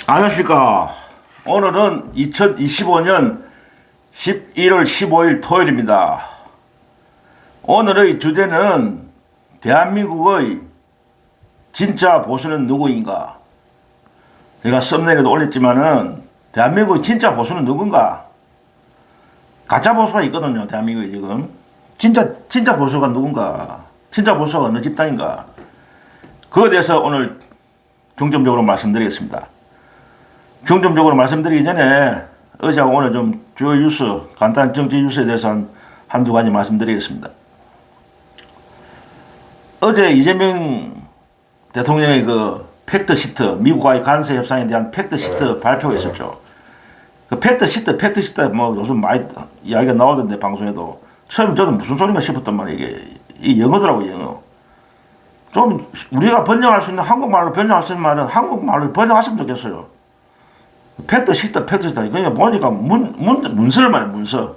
안녕하십니까. 오늘은 2025년 11월 15일 토요일입니다. 오늘의 주제는 대한민국의 진짜 보수는 누구인가. 제가 썸네일에도 올렸지만은 대한민국의 진짜 보수는 누군가. 가짜 보수가 있거든요. 대한민국에 지금. 진짜 보수가 누군가. 진짜 보수가 어느 집단인가. 그거에 대해서 오늘 중점적으로 말씀드리겠습니다. 중점적으로 말씀드리기 전에 어제하고 오늘 좀 주요 뉴스, 간단한 정치 뉴스에 대해서 한두 가지 말씀드리겠습니다. 어제 이재명 대통령의 그 팩트시트, 미국과의 관세 협상에 대한 팩트시트 발표가 있었죠. 그 팩트시트 뭐 요즘 많이 이야기가 나오던데 방송에도 처음 저는 무슨 소린가 싶었단 말이에요. 이게 영어더라고요, 영어. 좀 우리가 번역할 수 있는 한국말로 번역할 수 있는 말은 한국말로 번역하시면 좋겠어요. 팩트시트. 그러니까 보니까 문서를 말해, 문서.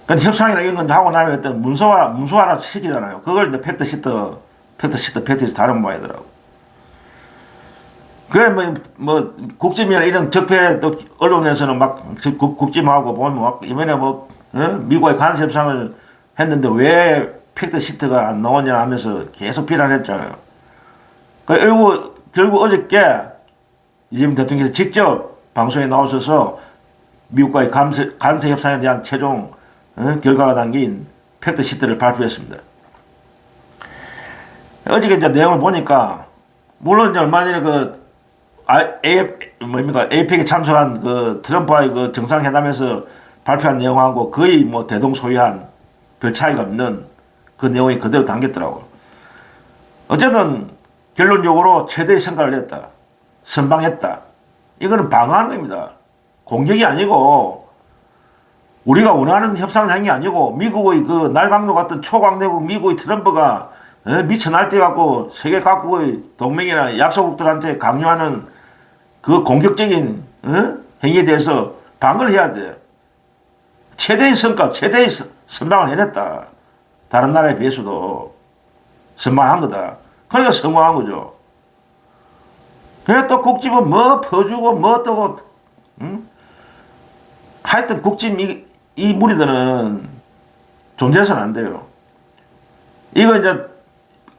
근데 협상이나 이런 건 하고 나면 일단 문서화를 시키잖아요. 그걸 이제 팩트시트 다른 모양이더라고. 그래, 국짐이나 이런 적폐 또 언론에서는 막 국짐하고 보면 막 이번에 미국의 관세 협상을 했는데 왜 팩트시트가 안 나오냐 하면서 계속 비난했잖아요. 결국 어저께 이재명 대통령께서 직접 방송에 나오셔서 미국과의 관세 협상에 대한 최종 결과가 담긴 팩트시트를 발표했습니다. 어저께 이제 내용을 보니까 물론 이제 얼마 전에 APEC에 참석한 그 트럼프와의 그 정상회담에서 발표한 내용하고 거의 뭐 대동소이한 별 차이가 없는 그 내용이 그대로 담겼더라고요. 어쨌든 결론적으로 최대의 성과를 냈다. 선방했다. 이거는 방어하는 겁니다. 공격이 아니고 우리가 원하는 협상을 한 게 아니고 미국의 그 날강도 같은 초강대국 미국의 트럼프가 미쳐 날뛰어갖고 세계 각국의 동맹이나 약소국들한테 강요하는 그 공격적인 행위에 대해서 방어를 해야 돼. 최대의 성과, 최대의 선방을 해냈다. 다른 나라에 비해서도 선방한 거다. 그러니까 성공한 거죠. 그래 또 국집은 뭐 퍼주고 뭐 뜨고 하여튼 국집 이 무리들은 존재해서는 안 돼요. 이거 이제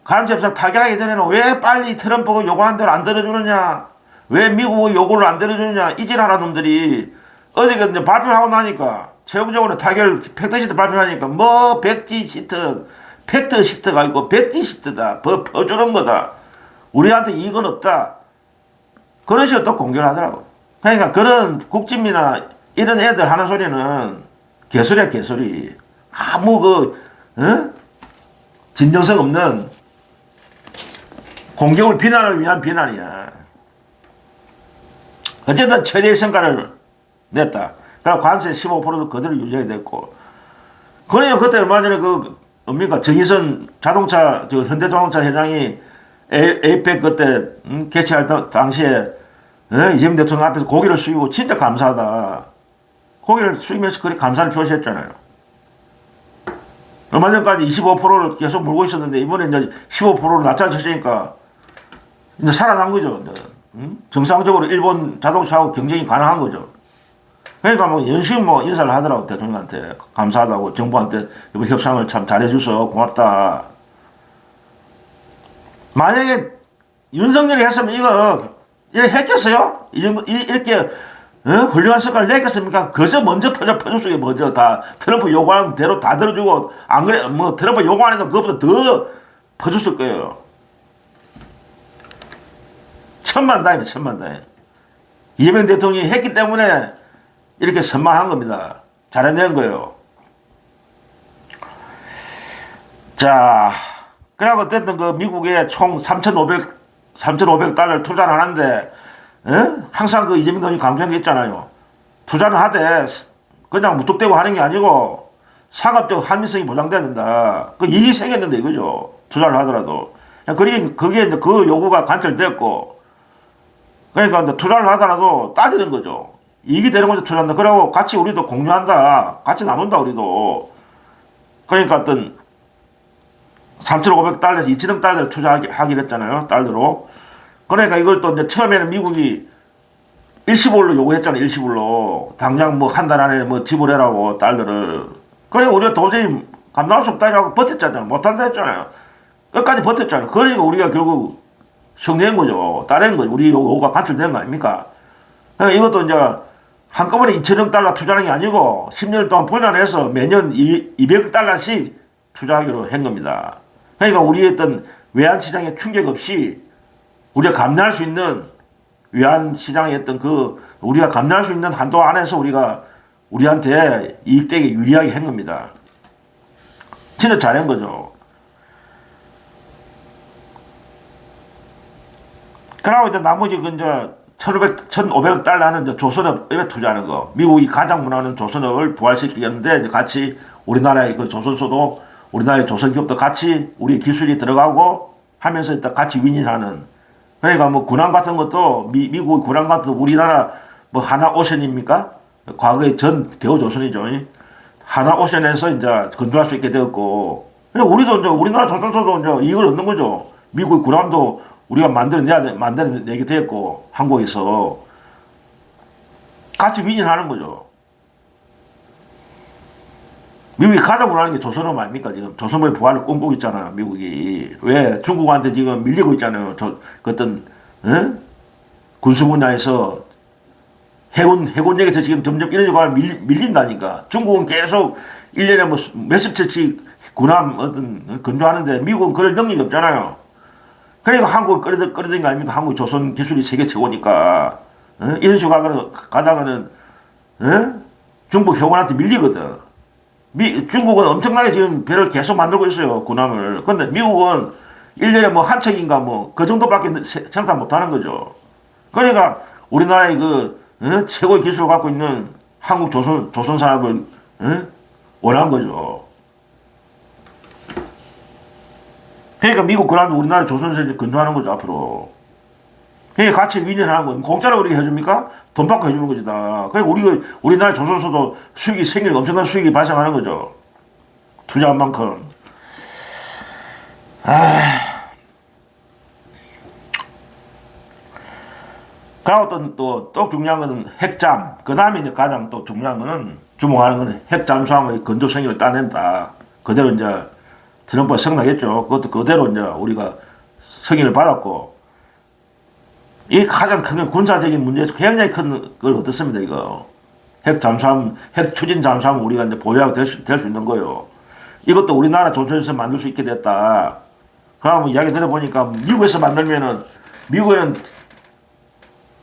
관세협상 타결하기 전에는 왜 빨리 트럼프가 요구한 대로 안 들어주느냐, 왜 미국의 요구를 안 들어주느냐 이질하는 놈들이 어저께 이제 발표를 하고 나니까 최종적으로 타결 팩트시트 발표하니까 뭐 팩트시트가 있고 백지시트다, 퍼주는 거다, 우리한테 이익은 없다. 그런 식으로 또 공격을 하더라고. 그러니까 그런 국짐이나 이런 애들 하는 소리는 개소리야, 개소리. 아무 진정성 없는 공격을 비난을 위한 비난이야. 어쨌든 최대의 성과를 냈다. 그리고 관세 15%도 그대로 유지가 됐고. 그러니까 그때 얼마 전에 정의선 자동차, 현대자동차 회장이 에이펙 그때 개최할 당시에 이재명 대통령 앞에서 고개를 숙이고 진짜 감사하다. 고개를 숙이면서 그렇게 감사를 표시했잖아요. 얼마 전까지 25%를 계속 물고 있었는데 이번에 이제 15%로 낮춰졌으니까 이제 살아난 거죠. 이제. 정상적으로 일본 자동차하고 경쟁이 가능한 거죠. 그러니까 열심히 인사를 하더라고. 대통령한테 감사하다고, 정부한테 이번 협상을 참 잘해줘서 고맙다. 만약에 윤석열이 했으면 이렇게 했겠어요? 이렇게 훌륭한 성과를 냈겠습니까? 그저 먼저 퍼줬어요. 먼저 다 트럼프 요구하는 대로 다 들어주고, 안 그래 트럼프 요구 안 해도 그것보다 더 퍼줬을 거예요. 천만다행. 이재명 대통령이 했기 때문에 이렇게 선망한 겁니다. 잘해낸 거예요. 자, 그래갖고 어쨌든 미국에 총 3,500달러를 투자를 하는데, 항상 이재명 대통령이 강조한 게 있잖아요. 투자는 하되, 그냥 무턱대고 하는 게 아니고, 상업적 합리성이 보장돼야 된다. 이익이 생겼는데 이거죠. 투자를 하더라도. 그게 이제 그 요구가 관철됐고, 그러니까 이제 투자를 하더라도 따지는 거죠. 이익이 되는 거죠, 투자한다. 그러고 같이 우리도 공유한다. 같이 나눈다, 우리도. 그러니까 어떤, 3,500달러에서 2,000억 달러를 투자하기로 했잖아요. 달러로. 그러니까 이걸 또 이제 처음에는 미국이 일시불로 요구했잖아. 일시불로 당장 뭐 한 달 안에 뭐 지불해라고 달러를. 그래 우리가 도저히 감당할 수 없다라고 버텼잖아요. 못한다 했잖아요. 끝까지 버텼잖아요. 그러니까 우리가 결국 승리한 거죠. 따낸 거죠. 우리 요구가 관철된 거 아닙니까? 그러니까 이것도 이제 한꺼번에 2천억 달러 투자하는 게 아니고 10년 동안 분할해서 매년 200억 달러씩 투자하기로 한 겁니다. 그러니까 우리의 어떤 외환 시장에 충격 없이 우리가 감내할 수 있는 외환 시장의 어떤 우리가 감내할 수 있는 한도 안에서 우리가 우리한테 이익되게 유리하게 한 겁니다. 진짜 잘한 거죠. 그러고 이제 나머지 이제 1,500억 달러는 이제 조선업에 투자하는 거. 미국이 가장 원하는 조선업을 부활시키겠는데 이제 같이 우리나라의 그 조선소도 우리나라의 조선기업도 같이 우리 기술이 들어가고 하면서 일단 같이 윈윈하는. 그러니까 뭐 군함 같은 것도 미국의 군함 같은 것도 우리나라 뭐 하나오션입니까? 과거의 전 대우조선이죠. 하나오션에서 이제 건조할 수 있게 되었고. 그러니까 우리도 이제 우리나라 조선소도 이제 이걸 얻는 거죠. 미국의 군함도 우리가 만들어내게 되었고, 한국에서. 같이 윈윈하는 거죠. 미국이 가장 원하는 게 조선업 아닙니까? 지금 조선업의 부활을 꿈꾸고 있잖아요, 미국이. 왜? 중국한테 지금 밀리고 있잖아요. 어떤, 군수 분야에서 해군역에서 지금 점점 이런 쪽으로 밀린다니까. 중국은 계속 1년에 뭐 몇십 채씩 군함 건조하는데 미국은 그럴 능력이 없잖아요. 그러니까 한국을 끌어들인 거 아닙니까? 한국 조선 기술이 세계 최고니까. 이런 식으로 가다가는, 중국 해군한테 밀리거든. 중국은 엄청나게 지금 배를 계속 만들고 있어요, 군함을. 근데 미국은 1년에 뭐 한 척인가 뭐, 그 정도밖에 생산 못 하는 거죠. 그러니까 우리나라의 최고의 기술을 갖고 있는 한국 조선 산업을, 원한 거죠. 그러니까 미국 군함도 우리나라 조선소에 건조하는 거죠, 앞으로. 그러니까 같이 윈윈하는 거예요. 공짜로 우리가 해줍니까? 돈 받고 해주는 거지, 다. 그러니까 우리나라 조선소도 엄청난 수익이 발생하는 거죠. 투자한 만큼. 그리고 또 중요한 거는 핵잠. 그 다음에 이제 가장 또 중요한 거는 주목하는 거는 핵잠수함의 건조 승인을 따낸다. 그대로 이제 트럼프가 승낙했죠. 그것도 그대로 이제 우리가 승인을 받았고, 이 가장 큰 군사적인 문제에서 굉장히 큰 걸 얻었습니다, 이거. 핵 추진 잠수함을 우리가 이제 보유하게 될 수 있는 거예요. 이것도 우리나라 조선에서 만들 수 있게 됐다. 그러면 이야기 들어보니까 미국에서 만들면은, 미국에는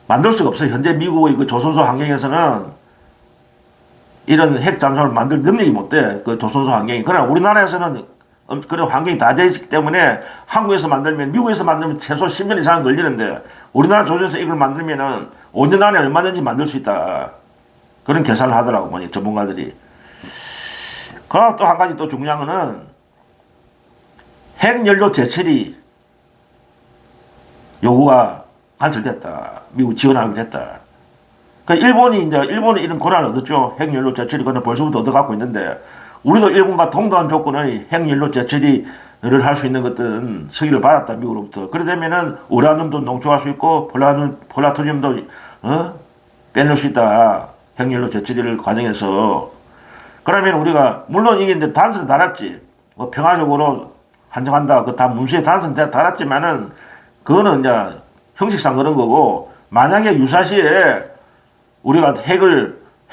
만들 수가 없어요. 현재 미국의 그 조선소 환경에서는 이런 핵 잠수함을 만들 능력이 못 돼. 그 조선소 환경이. 그러나 우리나라에서는 그런 환경이 다 되어 있기 때문에 한국에서 만들면, 미국에서 만들면 최소 10년 이상 걸리는데 우리나라 조선에서 이걸 만들면은 5년 안에 얼마든지 만들 수 있다. 그런 계산을 하더라고, 뭐니, 전문가들이. 그리고 또 한 가지 또 중요한 거는 핵연료 재처리 요구가 관철됐다. 미국 지원하게 됐다. 그러니까 일본이 이런 권한을 얻었죠. 핵연료 재처리 권한 벌써부터 얻어갖고 있는데, 우리도 일본과 동등한 조건의 핵연료 재처리를 할 수 있는 것들은 승인을 받았다, 미국으로부터. 그러려면은 우라늄도 농축할 수 있고 플라토늄도 빼낼 수 있다. 핵연료 재처리를 과정에서. 그러면 우리가 물론 이게 이제 단서는 달았지. 뭐 평화적으로 한정한다. 그 다 문수에 단서는 달았지만은 그거는 이제 형식상 그런 거고, 만약에 유사시에 우리가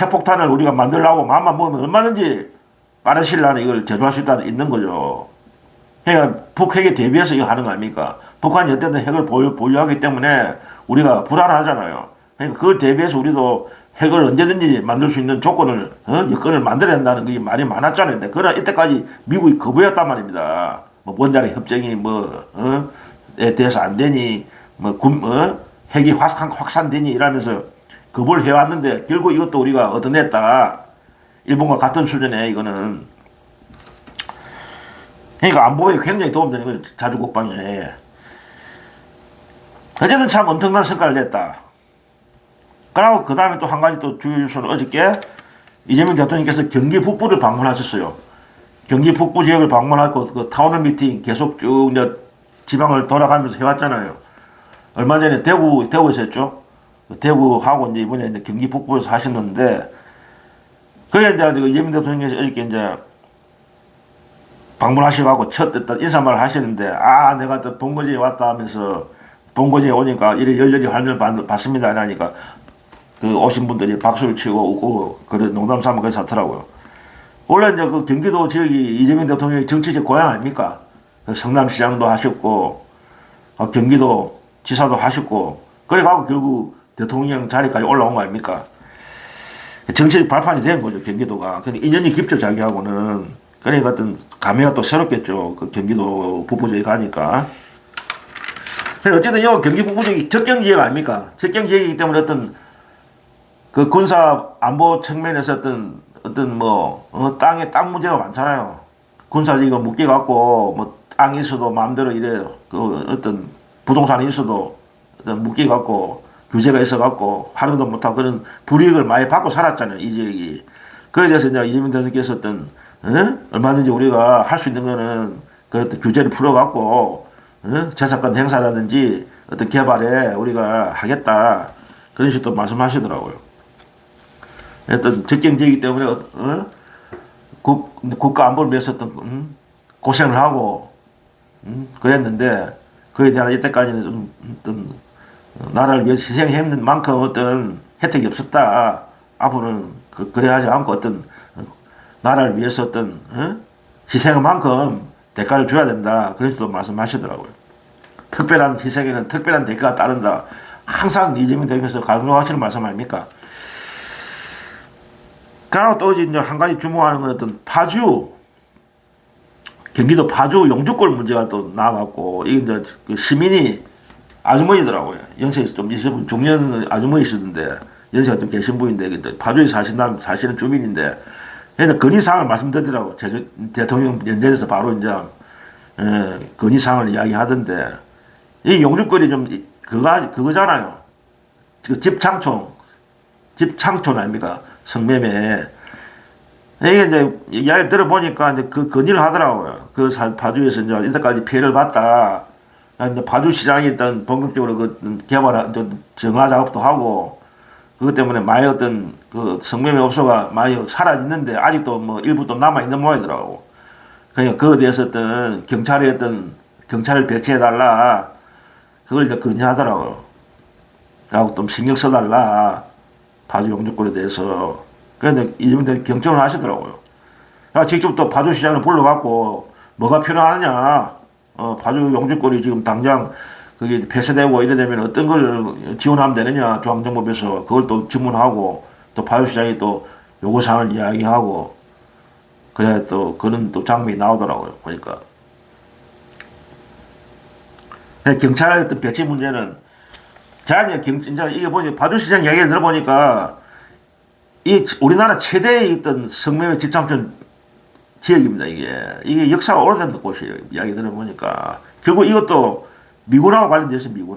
핵폭탄을 우리가 만들려고 마음만 먹으면 얼마든지 빠른 시일 안에 이걸 제조할 수 있는 거죠. 그러니까 북핵에 대비해서 이거 하는 거 아닙니까? 북한이 어쨌든 핵을 보유하기 때문에 우리가 불안하잖아요. 그러니까 그걸 대비해서 우리도 핵을 언제든지 만들 수 있는 조건을, 여건을 만들어야 한다는 게 말이 많았잖아요. 그러나 이때까지 미국이 거부했단 말입니다. 뭐 원자력 협정이 에 대해서 안 되니, 핵이 확산되니 이러면서 거부를 해왔는데 결국 이것도 우리가 얻어냈다. 일본과 같은 수준에 이거는. 그러니까 안보에 굉장히 도움되는 거예요, 자주 국방에. 어쨌든 참 엄청난 성과를 냈다. 그리고 그 다음에 또 한 가지 또 주요 뉴스는 어저께 이재명 대통령께서 경기 북부를 방문하셨어요. 경기 북부 지역을 방문하고 그 타운홀 미팅 계속 쭉 이제 지방을 돌아가면서 해왔잖아요. 얼마 전에 대구에서 했죠. 대구하고 이제 이번에 이제 경기 북부에서 하셨는데, 그게 이제 그 이재명 대통령께서 이렇게 이제 방문하시고 첫 어떤 인사말을 하시는데, 내가 또 본거지에 왔다 하면서, 본거지에 오니까 이래 열렬히 환영을 받습니다. 이러니까, 그 오신 분들이 박수를 치고 웃고, 그런 농담 삼아 그래서 하더라고요. 원래 이제 그 경기도 지역이 이재명 대통령의 정치적 고향 아닙니까? 성남시장도 하셨고, 경기도 지사도 하셨고, 그래가지고 결국 대통령 자리까지 올라온 거 아닙니까? 정치적 발판이 된 거죠, 경기도가. 근데 인연이 깊죠, 자기하고는. 그러니까 어떤 감회가 또 새롭겠죠. 그 경기도 북부 지역에 가니까. 어쨌든 이 경기 북부 지역이 접경 지역 아닙니까? 접경 지역이기 때문에 어떤 그 군사 안보 측면에서 어떤 땅 문제가 많잖아요. 군사지가 묶여갖고 뭐 땅이 있어도 마음대로 이래 그 어떤 부동산이 있어도 어떤 묶여갖고 규제가 있어갖고 하려도 못하고 그런 불이익을 많이 받고 살았잖아요, 이 지역이. 그에 대해서 이제 이재명 대통령께서 얼마든지 우리가 할 수 있는 거는 그 어떤 규제를 풀어갖고 재산권 행사라든지 어떤 개발에 우리가 하겠다, 그런 식으로 말씀하시더라고요. 어떤 적경지이기 때문에 국가 안보를 위해서 어떤 고생을 하고 그랬는데, 그에 대한 이때까지는 좀 어떤 나라를 위해서 희생했는 만큼 어떤 혜택이 없었다. 앞으로는 그래야 하지 않고 어떤 나라를 위해서 어떤 희생한 만큼 대가를 줘야 된다. 그런 식으로 말씀하시더라고요. 특별한 희생에는 특별한 대가가 따른다. 항상 이재명 대표께서 강조하시는 말씀 아닙니까? 그리고 또 이제 한 가지 주목하는 건 어떤 파주, 경기도 파주 용주골 문제가 또 나와갖고, 이게 이제 그 시민이 아주머니더라고요. 연세가 좀 있으신 중년 아주머니시던데, 연세가 좀 계신 분인데, 파주에 사시는 주민인데, 그래서 건의사항을 말씀드리더라고. 대통령 연전에서 바로 이제, 건의사항을 이야기하던데, 이 용주골이 좀, 그거잖아요. 그 집창촌 아닙니까? 성매매. 이게 이제 이야기 들어보니까 이제 그 건의를 하더라고요. 그 파주에서 이제 이때까지 피해를 봤다. 이제 파주시장이 일단 본격적으로 그 개발, 정화 작업도 하고, 그것 때문에 많이 어떤 그 성매매 업소가 많이 사라졌는데, 아직도 뭐 일부 또 남아있는 모양이더라고. 그러니까 그거에 대해서 경찰을 배치해달라. 그걸 이제 건의하더라고요. 라고 좀 신경 써달라. 파주 용주골에 대해서. 그런데 이재명 대통령이 경청을 하시더라고요. 직접 또 파주시장을 불러갖고 뭐가 필요하느냐. 파주 용주골이 지금 당장 그게 폐쇄되고 이래 되면 어떤 걸 지원하면 되느냐. 중앙정부에서 그걸 또 질문하고, 또 파주시장이 또 요구사항을 이야기하고, 그래야 또 그런 또 장면이 나오더라고요. 보니까. 경찰의 어떤 배치 문제는, 제가 이제 이게 파주시장 이야기를 들어보니까, 이 우리나라 최대의 어떤 성매매 집창촌 지역입니다. 이게 역사가 오래된 곳이에요. 이야기 들어보니까. 결국 이것도 미군하고 관련돼서 미군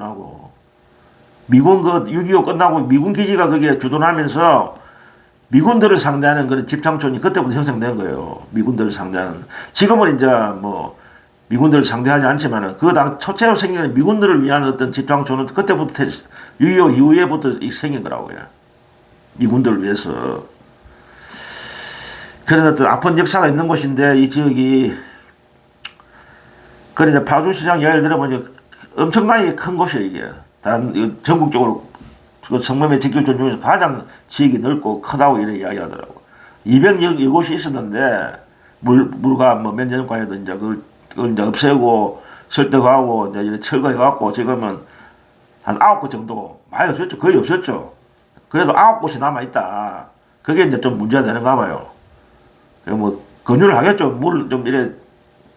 그 6.25 끝나고 미군 기지가 거기에 주둔하면서 미군들을 상대하는 그런 집창촌이 그때부터 형성된 거예요. 미군들을 상대하는. 지금은 이제 뭐 미군들을 상대하지 않지만은 그 당 초체로 생긴 미군들을 위한 어떤 집창촌은 그때부터 6.25 이후에부터 생긴 거라고요. 미군들을 위해서. 그런 어떤 아픈 역사가 있는 곳인데, 이 지역이, 그래, 파주시장 이야기를 들어보니 엄청나게 큰 곳이에요, 이게. 전국적으로 그 성매매 직결촌 중에서 가장 지역이 넓고 크다고 이렇게 이야기하더라고. 200여 곳이 있었는데, 물가 뭐 몇 년 관에도 이제 그걸 이제 없애고, 설득하고, 이제 철거해갖고, 지금은 한 9곳 정도 많이 없었죠. 거의 없었죠. 그래도 9곳이 남아있다. 그게 이제 좀 문제가 되는가 봐요. 뭐, 권유를 하겠죠. 물 좀 이래,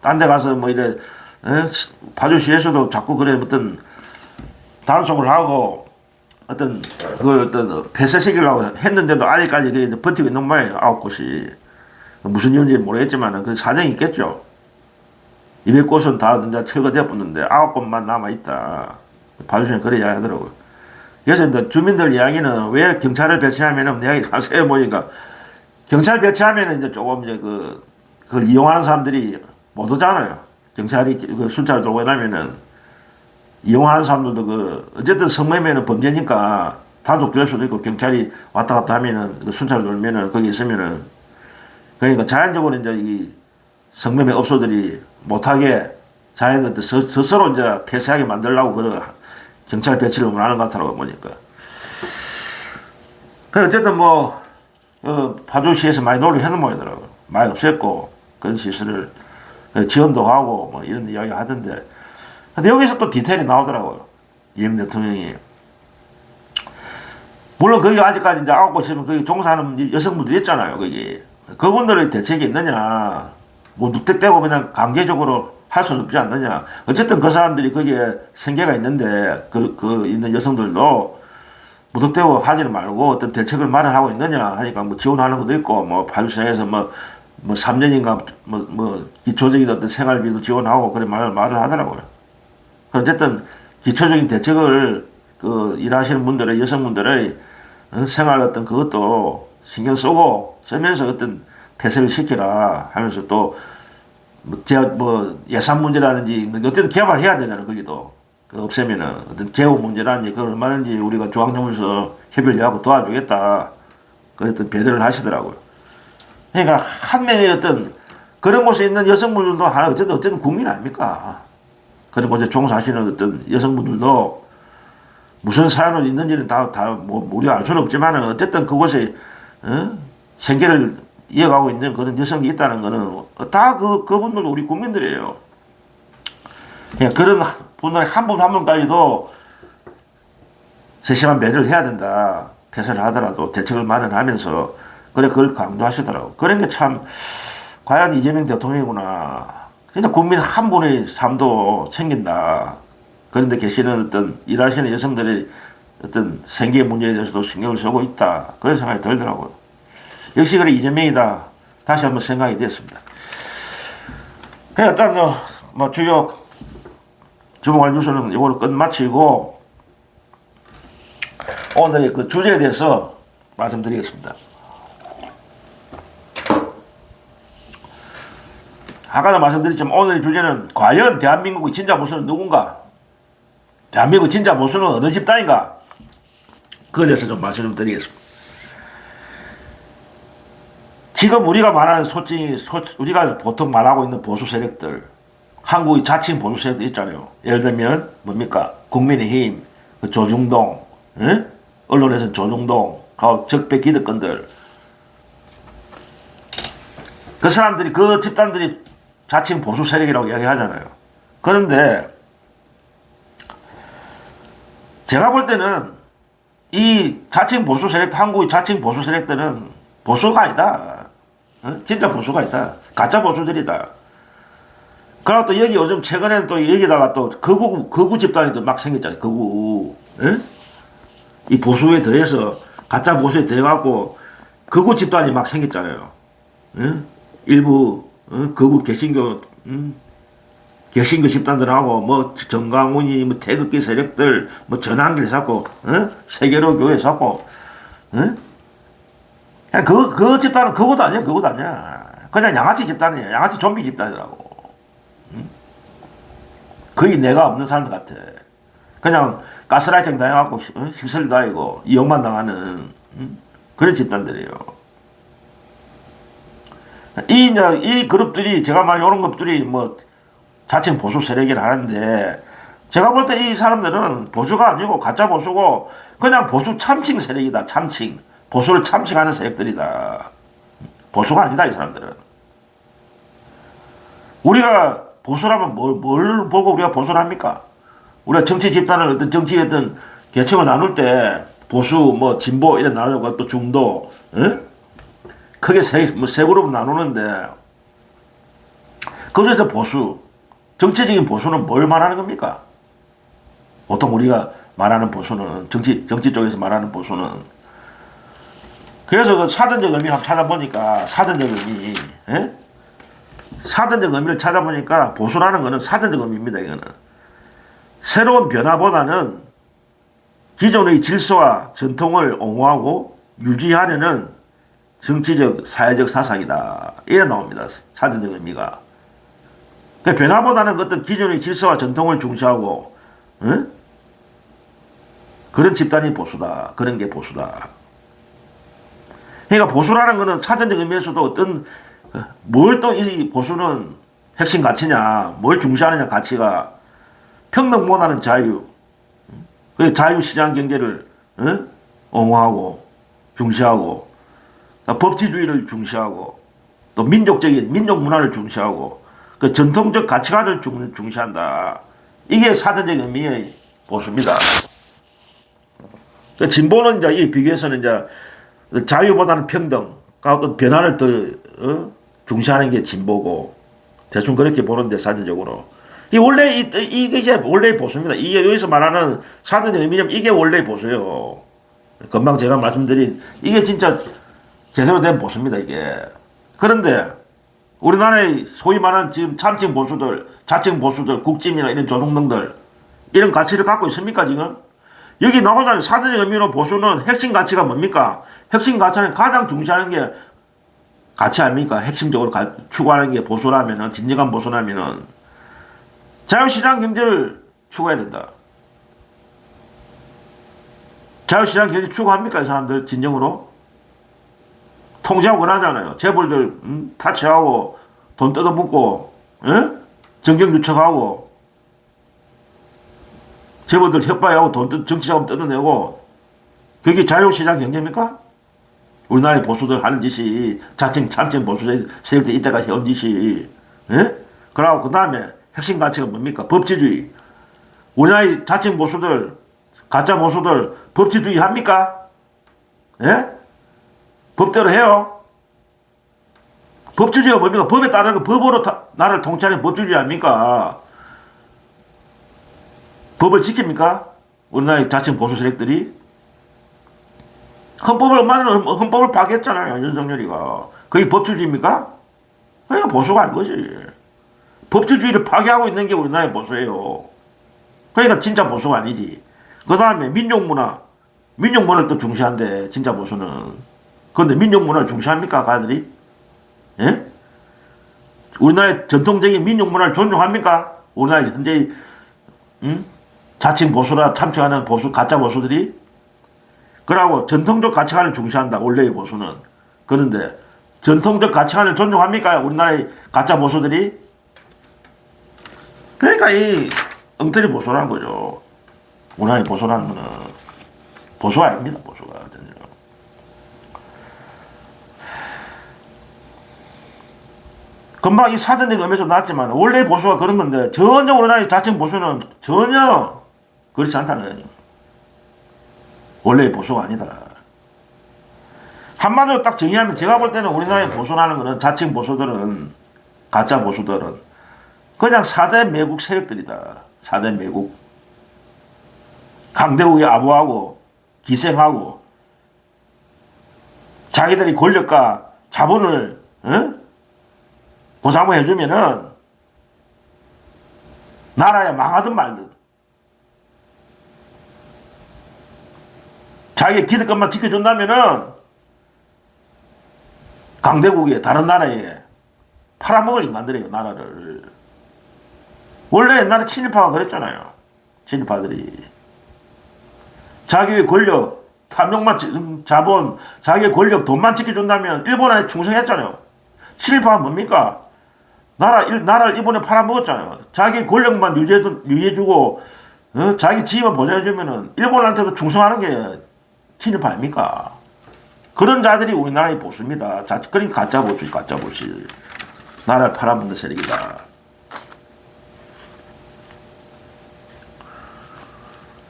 딴 데 가서 뭐 이래, 파주시에서도 자꾸 그래, 어떤, 단속을 하고, 어떤 폐쇄시키려고 했는데도 아직까지 그게 버티고 있는 모양이에요. 9곳이. 무슨 이유인지 모르겠지만, 그 사정이 있겠죠. 200곳은 다 이제 철거되어 붙는데, 9곳만 남아있다. 파주시는 그래 이야기 하더라고요. 그래서 이제 주민들 이야기는 왜 경찰을 배치하면은, 내가 자세히 보니까, 경찰 배치하면은 이제 조금 이제 그걸 이용하는 사람들이 못 오잖아요. 경찰이 그 순찰을 들고 나면은, 이용하는 사람들도 어쨌든 성매매는 범죄니까 단속될 수도 있고, 경찰이 왔다 갔다 하면은, 순찰 돌면은, 거기 있으면은, 그러니까 자연적으로 이제 이 성매매 업소들이 못하게 자기들 스스로 이제 폐쇄하게 만들려고 그런 경찰 배치를 원하는 것 같더라고, 보니까. 어쨌든 파주시에서 많이 노력하는 모양이더라고요. 많이 없앴고, 그런 시설을 지원도 하고, 이런 이야기 하던데. 근데 여기서 또 디테일이 나오더라고요. 이재명 대통령이. 물론 거기 아직까지 이제 9곳이면 거기 종사하는 여성분들 있잖아요, 거기. 그분들의 대책이 있느냐. 무턱대고 그냥 강제적으로 할 수는 없지 않느냐. 어쨌든 그 사람들이 거기에 생계가 있는데, 있는 여성들도 무턱대고 하지는 말고 어떤 대책을 마련하고 있느냐 하니까 지원하는 것도 있고, 파주시에서 3년인가 기초적인 어떤 생활비도 지원하고 그런 말을 하더라고요. 어쨌든 기초적인 대책을 일하시는 분들의 여성분들의 생활 어떤 그것도 신경 쓰면서 어떤 폐쇄를 시키라 하면서 또 예산 문제라든지 어쨌든 개발해야 되잖아요. 거기도 없애면은 어떤 재원 문제라든지 그걸 얼마든지 우리가 중앙정부에서 협의를 하고 도와주겠다. 그랬던 배려를 하시더라고요. 그러니까 한 명의 어떤 그런 곳에 있는 여성분들도 하나 어쨌든 국민 아닙니까? 그런 곳에 종사하시는 어떤 여성분들도 무슨 사연은 있는지는 우리가 알 수는 없지만은 어쨌든 그곳에 생계를 이어가고 있는 그런 여성이 있다는 거는 다 그분들도 우리 국민들이에요. 그냥 그런 분들 한 분 한 분까지도 세심한 배려를 해야 된다. 폐쇄를 하더라도 대책을 마련하면서 그걸 강조하시더라고. 그런 게 참 과연 이재명 대통령이구나. 진짜 국민 한 분의 삶도 챙긴다. 그런데 계시는 어떤 일하시는 여성들의 어떤 생계 문제에 대해서도 신경을 쓰고 있다. 그런 생각이 들더라고요. 역시 그래 이재명이다. 다시 한번 생각이 됐습니다. 일단 주요 주목할 뉴스는 이걸로 끝마치고 오늘의 그 주제에 대해서 말씀드리겠습니다. 아까도 말씀드렸지만 오늘의 주제는 과연 대한민국의 진짜 보수는 누군가? 대한민국 진짜 보수는 어느 집단인가? 그에 대해서 좀 말씀 좀 드리겠습니다. 지금 우리가 말하는 우리가 보통 말하고 있는 보수 세력들, 한국의 자칭 보수 세력들 있잖아요. 예를 들면 뭡니까? 국민의힘, 조중동, 언론에서는 조중동, 적폐 기득권들. 그 사람들이, 그 집단들이 자칭 보수 세력이라고 이야기하잖아요. 그런데 제가 볼 때는 이 자칭 보수 세력, 한국의 자칭 보수 세력들은 보수가 아니다. 진짜 보수가 아니다. 가짜 보수들이다. 그리고 또 여기 요즘 최근에는 또 여기다가 또 거구 집단이 또 막 생겼잖아요. 거구. 이 보수에 더해서 가짜 보수에 더해갖고 거구 집단이 막 생겼잖아요. 일부 거구 개신교 집단들하고 정강훈이 태극기 세력들 전환길 잡고 세계로 교회 잡고 그 집단은 그것도 아니야. 그냥 양아치 집단이야. 양아치 좀비 집단이라고. 거의 내가 없는 사람 같아. 그냥 가스라이팅 당해갖고 휩쓸리 다니고 이용만 당하는 그런 집단들이에요. 이 그룹들이 제가 말한 이런 것들이 자칭 보수 세력이라 하는데 제가 볼 때 이 사람들은 보수가 아니고 가짜 보수고 그냥 보수 참칭 세력이다. 참칭. 보수를 참칭하는 세력들이다. 보수가 아니다, 이 사람들은. 우리가 보수라면 뭘 보고 우리가 보수를 합니까? 우리가 정치 집단을 어떤 정치 어떤 계층을 나눌 때 보수, 진보 이런 나누고 또 중도, 크게 세 그룹 나누는데 그중에서 보수, 정치적인 보수는 뭘 말하는 겁니까? 보통 우리가 말하는 보수는 정치 쪽에서 말하는 보수는 그래서 그 사전적 의미를 한번 찾아보니까 사전적 의미를 찾아보니까 보수라는 것은 사전적 의미입니다. 이거는 새로운 변화보다는 기존의 질서와 전통을 옹호하고 유지하려는 정치적 사회적 사상이다. 이래 나옵니다. 사전적 의미가. 그러니까 변화보다는 어떤 기존의 질서와 전통을 중시하고 응? 그런 집단이 보수다. 그런 게 보수다. 그러니까 보수라는 것은 사전적 의미에서도 어떤 뭘 또 이 보수는 핵심 가치냐, 뭘 중시하느냐 가치가 평등보다는 자유, 그 자유시장 경제를 옹호하고 중시하고 법치주의를 중시하고 또 민족적인 민족 문화를 중시하고 그 전통적 가치관을 중시한다. 이게 사전적 의미의 보수입니다. 그 진보는 이제 이 비교해서는 이제 자유보다는 평등, 어떤 변화를 더 중시하는 게 진보고 대충 그렇게 보는데 사전적으로 이 원래 이게 이제 원래 보수입니다. 이게 여기서 말하는 사전적 의미점 이게 원래 보수예요. 금방 제가 말씀드린 이게 진짜 제대로 된 보수입니다. 이게 그런데 우리나라의 소위 말하는 지금 참칭 보수들, 자칭 보수들, 국짐이나 이런 조중동들 이런 가치를 갖고 있습니까 지금? 여기 나오자면 사전적 의미로 보수는 핵심 가치가 뭡니까? 핵심 가치는 가장 중시하는 게 가치 아닙니까? 핵심적으로 추구하는 게 보수라면은, 진정한 보수라면은, 자유시장 경제를 추구해야 된다. 자유시장 경제 추구합니까? 이 사람들, 진정으로? 통제하고 원하잖아요. 재벌들, 타치하고, 돈 뜯어먹고, 정경유착하고, 재벌들 협박하고 정치자금 뜯어내고, 그게 자유시장 경제입니까? 우리나라의 보수들 하는 짓이 자칭 참칭 보수 세력들 이때까지 해온 짓이 그러고 그 다음에 핵심 가치가 뭡니까? 법치주의. 우리나라의 자칭 보수들 가짜 보수들 법치주의 합니까? 법대로 해요. 법치주의가 뭡니까? 법에 따르는 거 법으로 나라를 통치하는 법치주의 아닙니까? 법을 지킵니까? 우리나라의 자칭 보수 세력들이 헌법을 얼마 전에 헌법을 파괴했잖아요. 윤석열이가. 그게 법치주의입니까? 그러니까 보수가 아닌 거지. 법치주의를 파괴하고 있는 게 우리나라의 보수예요. 그러니까 진짜 보수가 아니지. 그 다음에 민족문화를 또 중시한대. 진짜 보수는. 그런데 민족문화를 중시합니까? 가들이? 예? 우리나라의 전통적인 민족문화를 존중합니까? 우리나라의 현재 자칭 보수라 참칭하는 보수 가짜 보수들이 그러고 전통적 가치관을 중시한다. 원래의 보수는. 그런데 전통적 가치관을 존중합니까? 우리나라의 가짜 보수들이? 그러니까 이 엉터리 보수라는 거죠. 우리나라의 보수라는 거는 보수가 아닙니다. 보수가. 금방 이 사전적 의미에서 나왔지만 원래의 보수가 그런 건데 전혀 우리나라의 자칭 보수는 전혀 그렇지 않다는 거예요. 원래의 보수가 아니다. 한마디로 딱 정의하면 제가 볼 때는 우리나라의 보수라는 것은 자칭 보수들은 가짜 보수들은 그냥 4대 매국 세력들이다. 4대 매국. 강대국의 아부하고 기생하고 자기들이 권력과 자본을 보상해주면은 나라야 망하든 말든 자기의 기득권만 지켜준다면은 강대국에 다른 나라에 팔아먹을 인간들이에요. 나라를. 원래 옛날에 친일파가 그랬잖아요. 친일파들이 자기의 권력 탐욕만 자본 자기의 권력 돈만 지켜준다면 일본에 충성했잖아요. 친일파가 뭡니까? 나라를 일본에 팔아먹었잖아요. 자기 권력만 유지해주고 자기 지위만 보장해주면은 일본한테도 충성하는 게 친일파 아닙니까? 그런 자들이 우리나라의 보수입니다. 그러니까 가짜 보수, 가짜 보수. 나라를 팔아먹는 세력이다.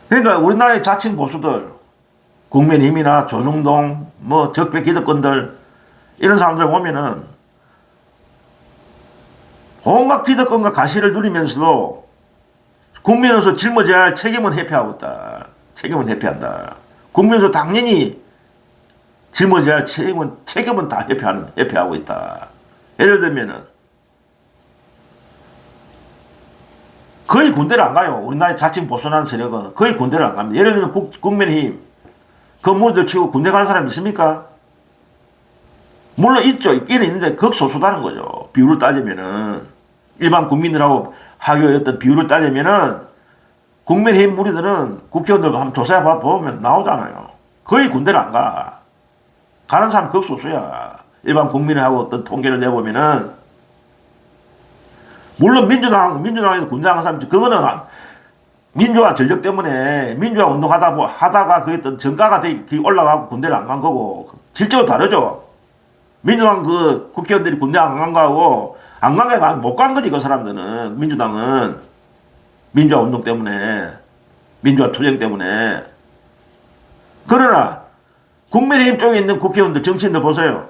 그러니까 우리나라의 자칭 보수들, 국민힘이나 조중동, 적폐 기득권들, 이런 사람들 보면은 온갖 기득권과 가시를 누리면서도 국민으로서 짊어져야 할 책임은 회피하고 있다. 책임은 회피한다. 국민으로서 당연히 짊어져야 할 책임은 다 회피하고 있다. 예를 들면은 거의 군대를 안 가요. 우리나라의 자칭 보수라는 세력은 거의 군대를 안 갑니다. 예를 들면 국민의힘 건물들 치고 군대 가는 사람 있습니까? 물론 있죠. 있기는 있는데 극소수다는 거죠. 비율을 따지면은 일반 국민들하고 하교의 어떤 비율을 따지면은 국민의힘 무리들은 국회의원들 한번 조사해 보면 나오잖아요. 거의 군대를 안 가. 가는 사람 극소수야. 일반 국민하고 어떤 통계를 내보면은. 물론 민주당에서 군대 가는 사람, 그거는 민주화 전력 때문에 민주화 운동하다가 그게 어떤 정가가 올라가고 군대를 안 간 거고. 실제로 다르죠. 민주당 그 국회의원들이 군대 안 간 거하고 안 간 게 못 간 거지, 그 사람들은. 민주당은. 민주화 운동 때문에. 민주화 투쟁 때문에. 그러나 국민의힘 쪽에 있는 국회의원들, 정치인들 보세요.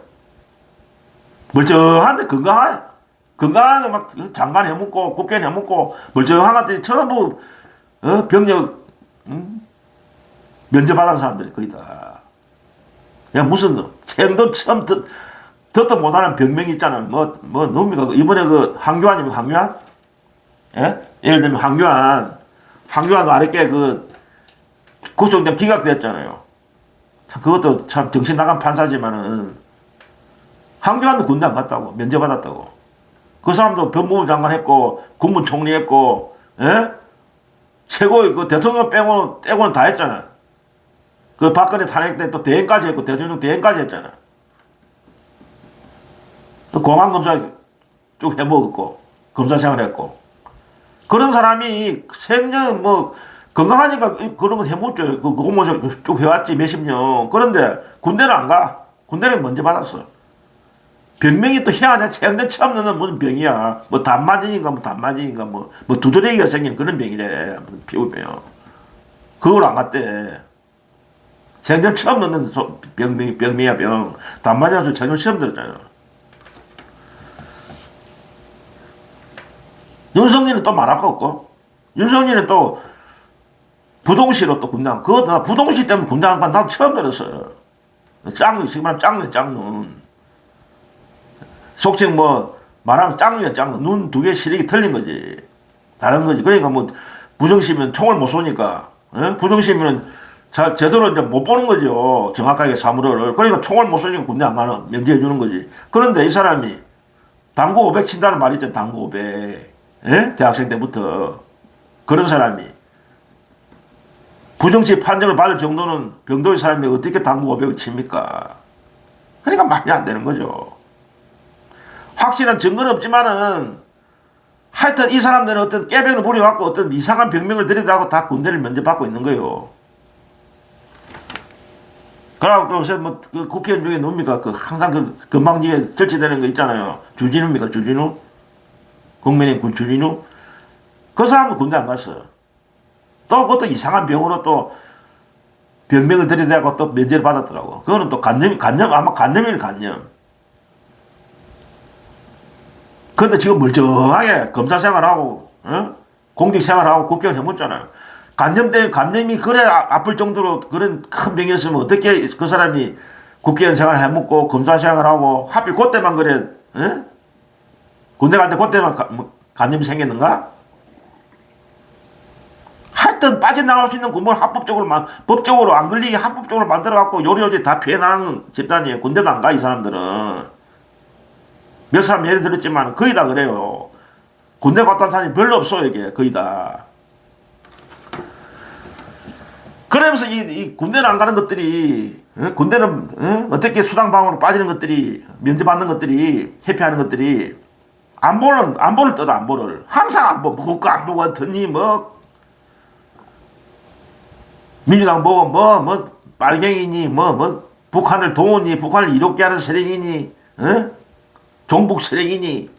멀쩡한데 건강하게 막 장관 해먹고 국회의원 해먹고 멀쩡한 것들이 전부 병력 면제받은 사람들이 거의 다. 야, 무슨 생도 처음 듣도 못하는 병명이 있잖아. 뭡니까? 이번에 그 황교안입니까? 황교안? 예? 예를 들면 황교안 아랫게 구속된 기각됐잖아요. 참 그것도 참 정신 나간 판사지만은 황교안도 군대 안 갔다고, 면제받았다고. 그 사람도 법무부 장관 했고 국무총리 했고, 예? 최고의 그 대통령 떼고는 다 했잖아. 그 박근혜 탄핵 때 또 대행까지 했고 대통령 대행까지 했잖아. 공안검사 쭉 해먹었고 검사 생활했고. 그런 사람이 생전 건강하니까 그런 거 해먹죠. 그 공무원 쭉 해왔지 몇십 년. 그런데 군대를 안 가. 군대를 먼저 받았어. 병명이 또 희한해. 생전 처음 넣는 무슨 병이야. 단마진인가 두드러기가 생긴 그런 병이래. 피부병. 그걸 안 갔대. 생전 처음 넣는 병이야, 병. 단마진에서 전혀 시험 들었잖아. 윤석열은 또 말할 거 없고, 윤석열은 또 부동시로 또 군대 안 가. 그거 나 부동시 때문에 군대 안 가. 난 처음 들었어요. 지금 말하면 짱눈. 속칭 말하면 짱눈이야, 짱눈. 눈 두 개 시력이 틀린 거지. 다른 거지. 그러니까 부정시면 총을 못 쏘니까, 부정시면 제대로 이제 못 보는 거죠. 정확하게 사물을. 그러니까 총을 못 쏘니까 군대 안 가는, 면제해 주는 거지. 그런데 이 사람이 당구 500 친다는 말이 있잖아, 당구 500. 예? 대학생 때부터. 그런 사람이. 부정시 판정을 받을 정도는 병도의 사람이 어떻게 당구 500을 칩니까? 그러니까 말이 안 되는 거죠. 확실한 증거는 없지만은 하여튼 이 사람들은 어떤 깨병을 부려갖고 어떤 이상한 병명을 들이대고 다 군대를 면제받고 있는 거예요. 그러고 또 요새 그 국회의원 중에 누굽니까? 항상 건방지게 절치되는 거 있잖아요. 주진우입니까? 주진우? 국민의힘 군 주진우? 그 사람도 군대 안 갔어요. 또 그것도 이상한 병으로 또 병명을 들이대고 또 면제를 받았더라고. 그거는 또 아마 간염이에요, 간염. 그런데 지금 멀쩡하게 검사 생활하고, 공직 생활하고 국회의원 해먹잖아요. 간염이 그래 아플 정도로 그런 큰 병이었으면 어떻게 그 사람이 국회의원 생활 해먹고 검사 생활하고 하필 그때만 그래, 군대 갈 때 그때만 간염이 생겼는가? 하여튼 빠져나갈 수 있는 구멍을 법적으로 안 걸리게 합법적으로 만들어갖고 요리요리 다 피해나가는 집단이에요. 군대도 안 가, 이 사람들은. 몇 사람 예를 들었지만 거의 다 그래요. 군대 갔다 온 사람이 별로 없어, 이게. 거의 다. 그러면서 이 군대를 안 가는 것들이, 군대는, 어떻게 수당방으로 빠지는 것들이, 면제받는 것들이, 회피하는 것들이, 안보를 떠라, 안보를. 항상 안보, 국가 안보 같으니, 민주당 보고, 빨갱이니, 북한을 도우니, 북한을 이롭게 하는 세력이니, 종북 세력이니,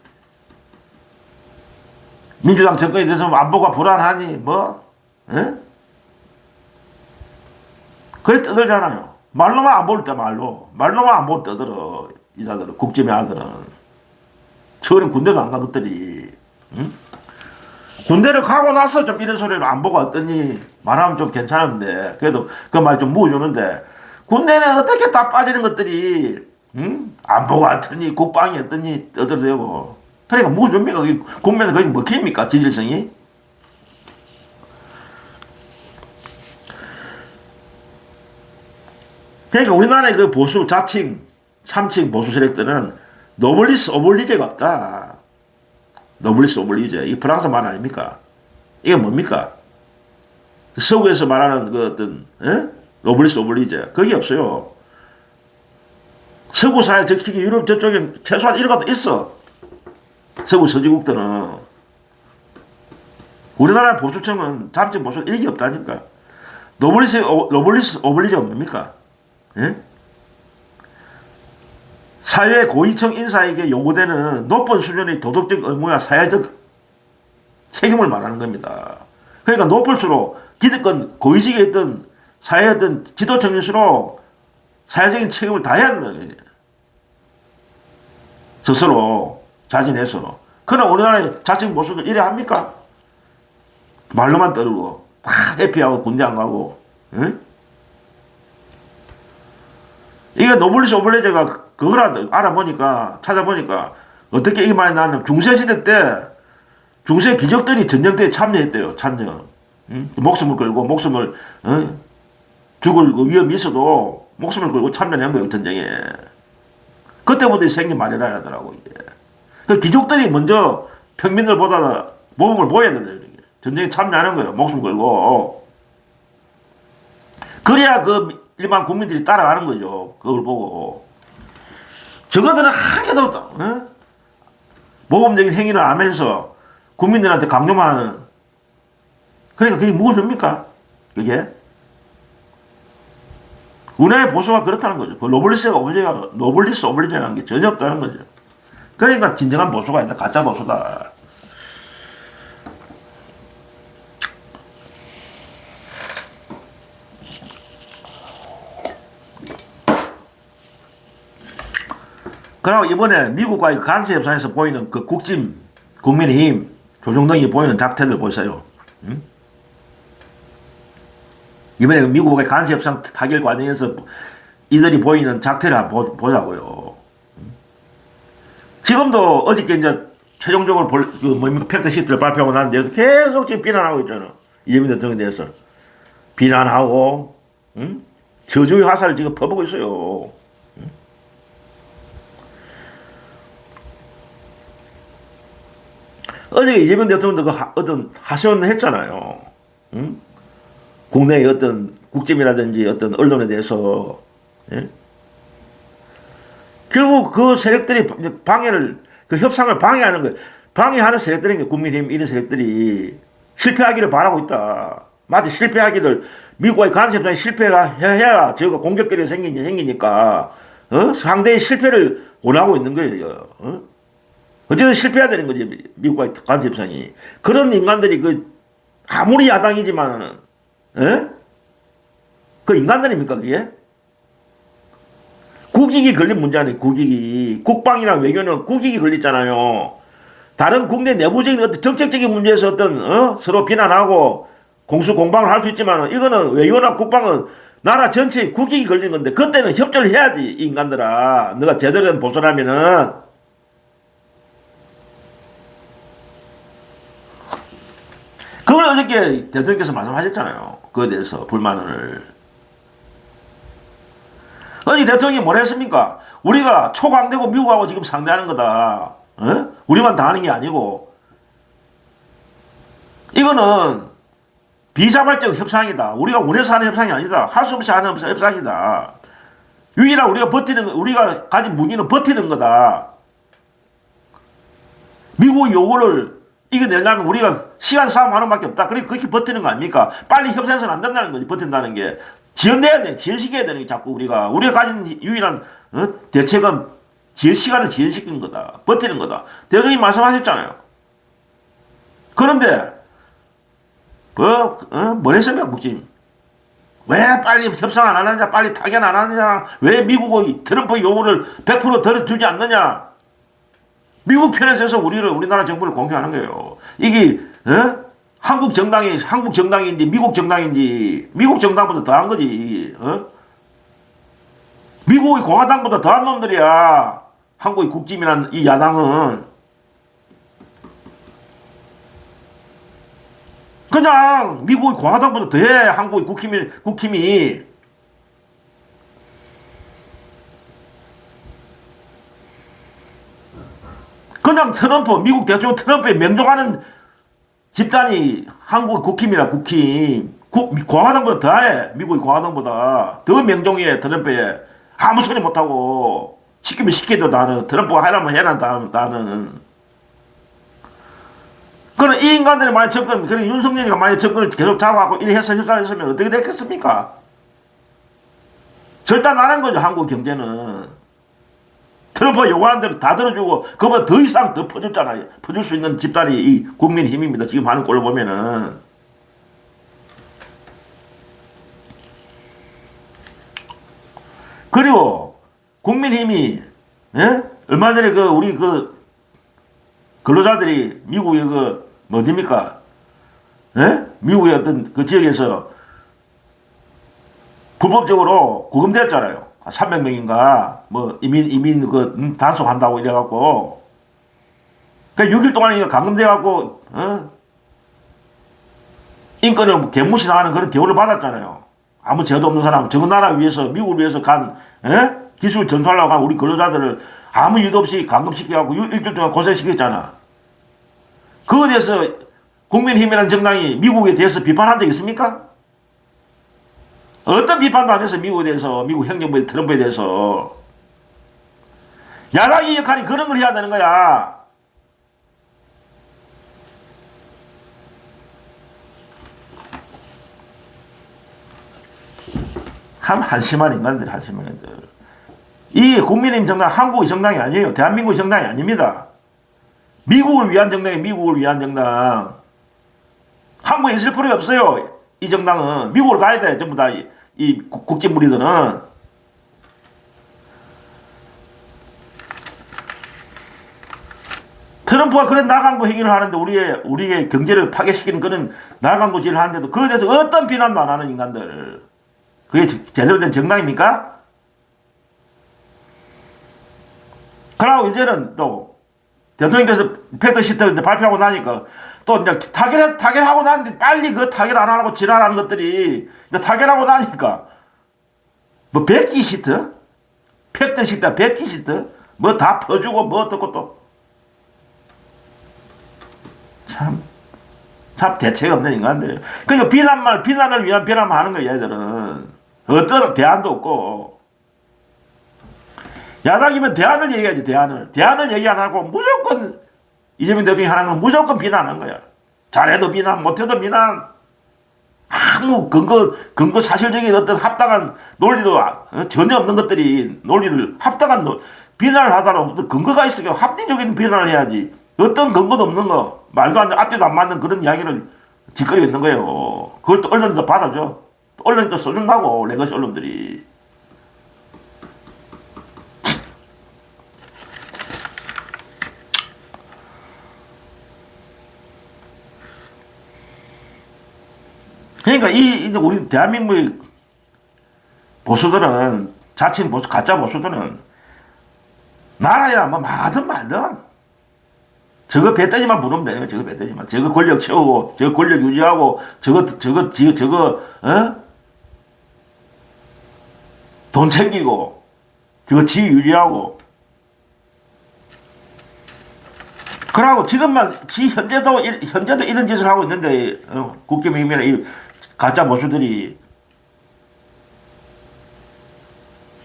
민주당 정권에 대해서 안보가 불안하니, 그래 떠들잖아요. 말로만 안보를 떠, 말로만 안보를 떠들어, 이자들은, 국짐의 아들은. 저런 군대도 안 간 것들이, 군대를 가고 나서 좀 이런 소리를 안보가 어떠니, 말하면 좀 괜찮은데, 그래도 그 말 좀 묻어주는데, 군대는 어떻게 다 빠지는 것들이, 안보가 어떠니, 국방이 어떠니, 떠들어대고. 그러니까 묻어줍니까? 국민은 거기 먹힙니까? 지질성이? 그러니까 우리나라의 그 보수, 자칭, 참칭 보수 세력들은 노블리스 오블리제가 없다. 노블리스 오블리제. 이 프랑스 말 아닙니까? 이게 뭡니까? 서구에서 말하는 그 어떤 노블리스 오블리제 그게 없어요. 서구 사회 특히 유럽 저쪽에 최소한 이런 것도 있어. 서구 서지국들은 우리나라 보수층은 잡지 보수 일이 없다니까. 노블리스 오블리제가 뭡니까? 예? 사회 고위층 인사에게 요구되는 높은 수준의 도덕적 의무와 사회적 책임을 말하는 겁니다. 그러니까 높을수록 기득권 고위직에 있던 사회의 어떤 지도층일수록 사회적인 책임을 다해야 된다는 거예요. 스스로 자진해서. 그러나 우리나라의 자칭 보수들 이래 합니까? 말로만 떠들고 다 해피하고 군대 안 가고. 응? 이게 노블리스 오블리제가 그거라 알아보니까 찾아보니까 어떻게 이 말이 나왔냐면 중세시대 때 중세 귀족들이 전쟁터에 참여했대요. 참여. 응? 목숨을 걸고 목숨을 죽을 위험이 있어도 목숨을 걸고 참여한 거예요. 전쟁에. 그때부터 생긴 말이라 하더라고. 이게. 그 귀족들이 먼저 평민들보다 모범을 보여야 된다. 전쟁에 참여하는 거예요. 목숨 걸고. 그래야 그 일반 국민들이 따라가는 거죠. 그걸 보고. 저거들은 한 개도 없다. 모범적인 행위를 하면서 국민들한테 강요만 하는. 그러니까 그게 무엇입니까? 그게? 우리나라의 보수가 그렇다는 거죠. 그 노블리스 오블리제라는 게 전혀 없다는 거죠. 그러니까 진정한 보수가 아니다. 가짜 보수다. 그리고 이번에 미국과의 관세 협상에서 보이는 그 국짐, 국민의힘, 조정동이 보이는 작태들 보세요. 응? 이번에 미국과의 관세 협상 타결 과정에서 이들이 보이는 작태를 한번 보자고요. 지금도 어저께 이제 최종적으로 팩트 시트를 발표하고 났는데 계속 지금 비난하고 있잖아. 이재명 대통령에 대해서. 비난하고, 응? 저주의 화살을 지금 퍼붓고 있어요. 응? 어제 이재명 대통령도 그 어떤 하소연을 했잖아요. 응? 국내의 어떤 국짐이라든지 어떤 언론에 대해서. 예? 결국 그 세력들이 방해를, 그 협상을 방해하는 거예요. 방해하는 세력들인 국민의힘 이런 세력들이 실패하기를 바라고 있다. 마치 실패하기를, 미국과의 간섭상이 실패해야 저거 공격거리가 생기니까, 상대의 실패를 원하고 있는 거예요. 어쨌든 실패해야 되는 거지, 미국과의 간섭상이. 그런 인간들이 아무리 야당이지만은, 그 인간들입니까, 그게? 국익이 걸린 문제 아니에요, 국익이. 국방이나 외교는 국익이 걸렸잖아요. 다른 국내 내부적인 어떤 정책적인 문제에서 어떤, 서로 비난하고 공수공방을 할 수 있지만, 이거는 외교나 국방은 나라 전체의 국익이 걸린 건데, 그때는 협조를 해야지, 이 인간들아. 너가 제대로 된 보수라면은. 그걸 어저께 대통령께서 말씀하셨잖아요. 그거에 대해서 불만을. 어제 대통령이 뭐라 했습니까? 우리가 초강대국 미국하고 지금 상대하는 거다. 우리만 다 하는 게 아니고. 이거는 비자발적 협상이다. 우리가 원해서 하는 협상이 아니다. 할 수 없이 하는 협상이다. 유일한 우리가 가진 무기는 버티는 거다. 미국의 요구를 이겨내려면 우리가 시간 싸움하는 밖에 없다. 그러니까 그렇게 버티는 거 아닙니까? 빨리 협상해서는 안 된다는 거지. 버틴다는 게. 지연돼야 돼. 지연시켜야 되는 게 자꾸 우리가 가진 유일한 대책은 시간을 지연시키는 거다. 버티는 거다. 대통령이 말씀하셨잖아요. 그런데 뭘 했습니까, 국짐? 왜 빨리 협상 안 하느냐, 빨리 타결 안 하느냐, 왜 미국의 트럼프 요구를 100% 들어주지 않느냐? 미국 편에 서서 우리나라 정부를 공격하는 거예요. 이게 한국 정당인지 미국 정당인지 미국 정당보다 더한 거지. 미국의 공화당보다 더한 놈들이야. 한국의 국짐이란 이 야당은. 그냥 미국의 공화당보다 더해. 한국의 국힘이. 그냥 미국 대통령 트럼프에 명령하는 집단이 한국의 국힘이라 국힘. 공화당보다 더해. 미국의 공화당보다 더 명종해. 트럼프에 아무 소리 못하고 시키면 시켜도 나는 트럼프가 하라면 해라. 나는 그럼 이 인간들이 만약 접근, 그래 윤석열이가 만약 접근을 계속 잡아갖고 이래 해서 협상했으면 어떻게 됐겠습니까? 절단 안 한 거죠, 한국 경제는. 트럼프가 요구하는 대로 다 들어주고, 그거보다 더 이상 더 퍼줬잖아요. 퍼줄 수 있는 집단이 이 국민힘입니다. 지금 하는 꼴로 보면은. 그리고, 국민힘이, 예? 얼마 전에 우리 근로자들이 미국의 어딥니까? 예? 미국의 어떤 그 지역에서 불법적으로 구금되었잖아요. 300명인가, 이민 단속한다고 이래갖고. 그러니까 6일 동안 감금돼갖고, 인권을 개무시당하는 그런 대우를 받았잖아요. 아무 죄도 없는 사람, 저 나라 위해서, 미국을 위해서 기술 전수하려고 한 우리 근로자들을 아무 이유도 없이 감금시켜갖고 일주일 동안 고생시켰잖아. 그거에 대해서 국민힘이라는 정당이 미국에 대해서 비판한 적 있습니까? 어떤 비판도 안 했어, 미국에 대해서, 미국 행정부의 트럼프에 대해서. 야당의 역할이 그런 걸 해야 되는 거야. 한심한 인간들, 한심한 인간들. 이 국민의힘 정당, 한국의 정당이 아니에요. 대한민국의 정당이 아닙니다. 미국을 위한 정당이 미국을 위한 정당. 한국에 있을 필요가 없어요. 이 정당은. 미국을 가야 돼. 전부 다 이 국진무리들은. 트럼프가 그런 나강도 행위를 하는데 우리의 경제를 파괴시키는 그런 나강도질을 하는데도 그에 대해서 어떤 비난도 안 하는 인간들. 그게 제대로 된 정당입니까? 그러고 이제는 또 대통령께서 팩트시트 발표하고 나니까 또 이제 타결하고 나는데 빨리 그 타결 안 하고 지랄하는 것들이 이제 타결하고 나니까 뭐 백지 시트? 팩트시트, 백지 시트? 뭐 다 퍼주고 뭐 어떻고 또. 참 대책 없는 인간들. 그러니까 비난을 위한 비난만 하는 거야, 얘들은. 어떤 대안도 없고. 야당이면 대안을 얘기하지, 대안을. 대안을 얘기 안 하고 무조건 이재명 대통령이 하는 건 무조건 비난하는 거야. 잘해도 비난, 못해도 비난. 아무 근거 사실적인 어떤 합당한 논리도 전혀 없는 것들이 논리를 비난을 하더라도 근거가 있으니까 합리적인 비난을 해야지. 어떤 근거도 없는 거, 말도 안 돼, 앞뒤도 안 맞는 그런 이야기를 짓거리고 있는 거예요. 그걸 또 언론이 또 받아줘. 언론이 또 써준다고, 레거시 언론들이. 그러니까 우리 대한민국의 보수들은, 자칭 보수, 가짜 보수들은 나라야 뭐 말든 말든 저거 배때지만 부르면 되는 거야. 저거 배때지만. 저거 권력 채우고, 저거 권력 유지하고, 저거 돈 챙기고, 저거 지위 유지하고. 그러고 지금만, 현재도 이런 짓을 하고 있는데, 국기명이나 이 가짜 보수들이.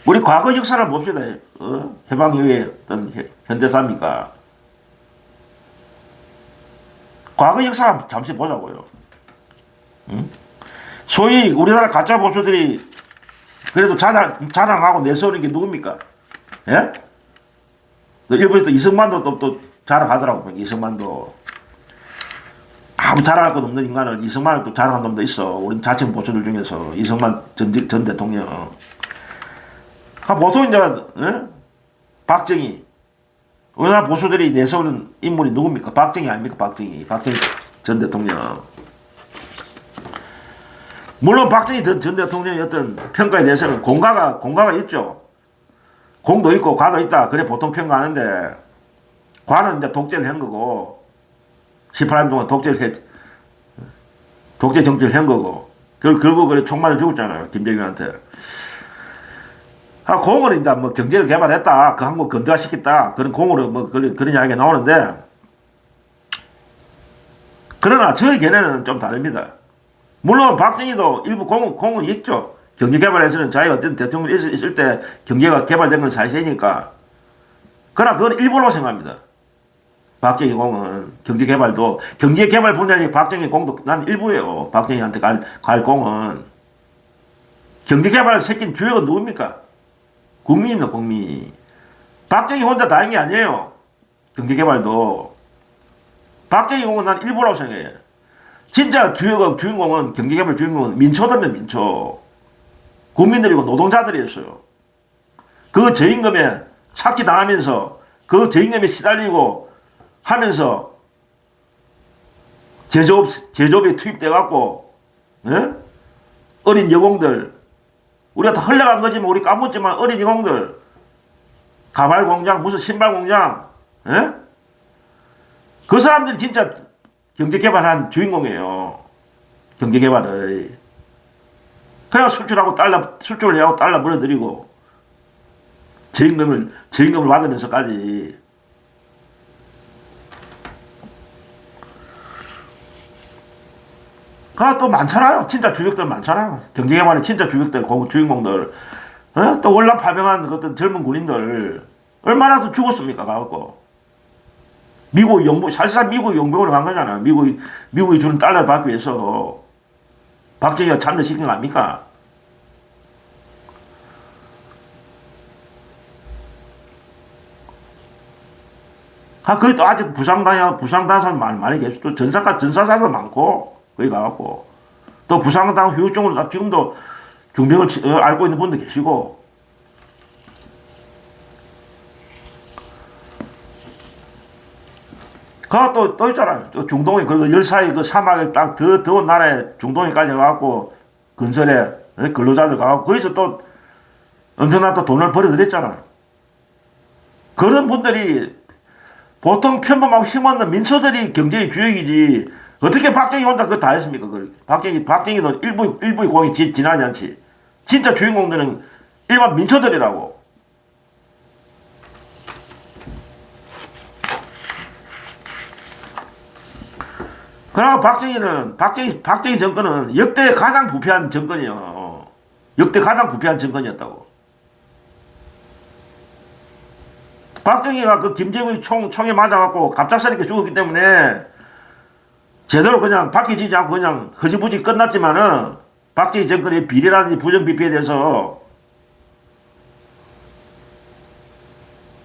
우리 과거 역사를 봅시다. 해방 이후에 어떤 현대사입니까? 과거 역사 잠시 보자고요. 소위 우리나라 가짜 보수들이 그래도 자랑하고 내세우는 게 누굽니까? 예? 일본에 또 이승만도 또 자랑하더라고. 이승만도. 아무 자랑할 것 없는 인간을 이승만을 또 자랑한 놈도 있어. 우리 자칭 보수들 중에서 이승만 전 대통령. 보통 이제 박정희. 우리나라 보수들이 내세우는 인물이 누굽니까? 박정희 아닙니까? 박정희 전 대통령. 물론 박정희 전 대통령의 어떤 평가에 대해서는 공가가 있죠. 공도 있고 과도 있다. 그래 보통 평가하는데, 과는 이제 독재를 한 거고, 18년 동안 독재 정치를 한 거고, 결국 그래 총 맞아 죽었잖아요. 김정일한테. 공을 이제 뭐 경제를 개발했다. 그 항목 건드화시켰다. 그런 공으로 뭐 그런 이야기가 나오는데, 그러나 저의 견해는 좀 다릅니다. 물론 박정희도 일부 공은 있죠. 경제개발에서는 자기가 어떤 대통령이 있을 때 경제가 개발된 건 사실이니까. 그러나 그건 일부라고 생각합니다. 박정희 공은 경제개발 분야의 박정희 공도 난 일부예요. 박정희한테 갈 공은. 경제개발 새낀 주역은 누굽니까? 국민입니다. 국민. 박정희 혼자 다 한 게 아니에요. 경제개발도. 박정희 공은 난 일부라고 생각해요. 진짜 주인공은 경제개발 주인공은 민초들입니다. 민초. 국민들이고 노동자들이었어요. 그 저임금에 착취 당하면서 그 저임금에 시달리고 하면서 제조업에 투입돼갖고 어린 여공들 우리가 다 흘러간 거지만 우리 까먹지만 어린 여공들 가발 공장 무슨 신발 공장 그 사람들이 진짜 경제개발한 주인공이에요. 경제개발의. 그래야 수출을 해하고 달러 물어들이고 저임금을 받으면서까지. 또 많잖아요. 진짜 주역들 많잖아요. 경제개발의 진짜 주역들, 주인공들. 또 월남 파병한 어떤 젊은 군인들 얼마나 더 죽었습니까? 가갖고. 사실상 미국 용병으로 간 거잖아요. 미국이 주는 달러를 받기 위해서. 박정희가 참여시킨 거 아닙니까? 거기 또 아직 부상당한 사람 많이 계시고, 또 전사자도 많고, 거기 가갖고. 또 부상당 후유증으로 지금도 중병을 앓고 있는 분도 계시고. 또 있잖아요. 또 중동에, 그리고 열사이 그 사막에 딱 더운 나라에 중동에까지 가갖고, 건설에, 근로자들 가갖고, 거기서 또 엄청난 또 돈을 벌어들였잖아요. 그런 분들이 보통 평범하고 힘없는 민초들이 경제의 주역이지, 어떻게 박정희 혼자 그거 다 했습니까? 박정희도 일부의 공이 지나지 않지. 진짜 주인공들은 일반 민초들이라고. 그러나 박정희 정권은 역대 가장 부패한 정권이요. 역대 가장 부패한 정권이었다고. 박정희가 그 김정은이 총에 맞아갖고 갑작스럽게 죽었기 때문에 제대로 그냥 밝혀지지 않고 그냥 허지부지 끝났지만은 박정희 정권의 비리라든지 부정비리에 대해서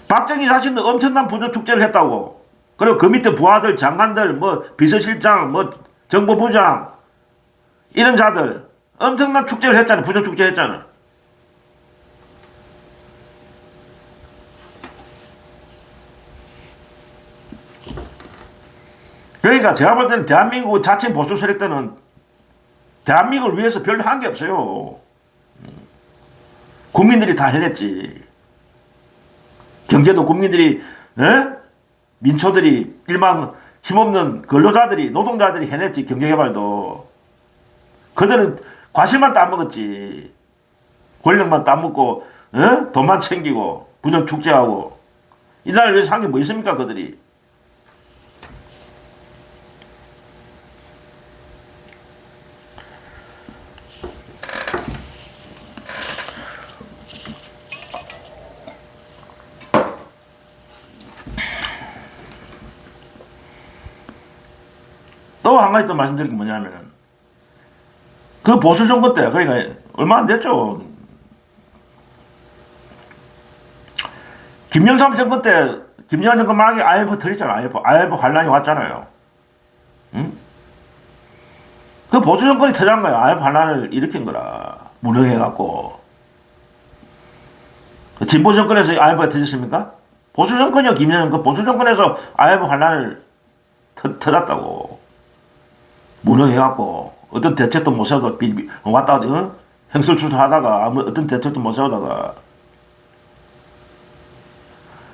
박정희 자신도 엄청난 부정축제를 했다고. 그리고 그 밑에 부하들, 장관들, 비서실장, 정보부장, 이런 자들, 엄청난 축제를 했잖아. 부정축제 했잖아. 그러니까 제가 볼 때는 대한민국 자칭 보수 세력들은 대한민국을 위해서 별로 한 게 없어요. 국민들이 다 해냈지. 경제도 국민들이, 민초들이, 일반 힘없는 근로자들이, 노동자들이 해냈지. 경제개발도. 그들은 과실만 따먹었지. 권력만 따먹고, 돈만 챙기고, 부정축제하고. 이 나라를 위해서 한 게 뭐 있습니까, 그들이? 또 한 가지 더 말씀드릴 게 뭐냐면은, 그 보수 정권 때, 그러니까 얼마 안 됐죠. 김영삼 정권 때, 김영삼 정권 말하기 IMF 들었잖아요. IMF 환란이 왔잖아요. 응? 그 보수 정권이 터진 거예요. IMF 환란을 일으킨 거라. 무능해갖고. 진보 정권에서 IMF가 터졌습니까? 보수 정권이요, 김영삼. 그 보수 정권에서 IMF 환란을 터졌다고. 무능해갖고 어떤 대책도 못 세우다가 왔다 행설출설 하다가 어떤 대책도 못 세우다가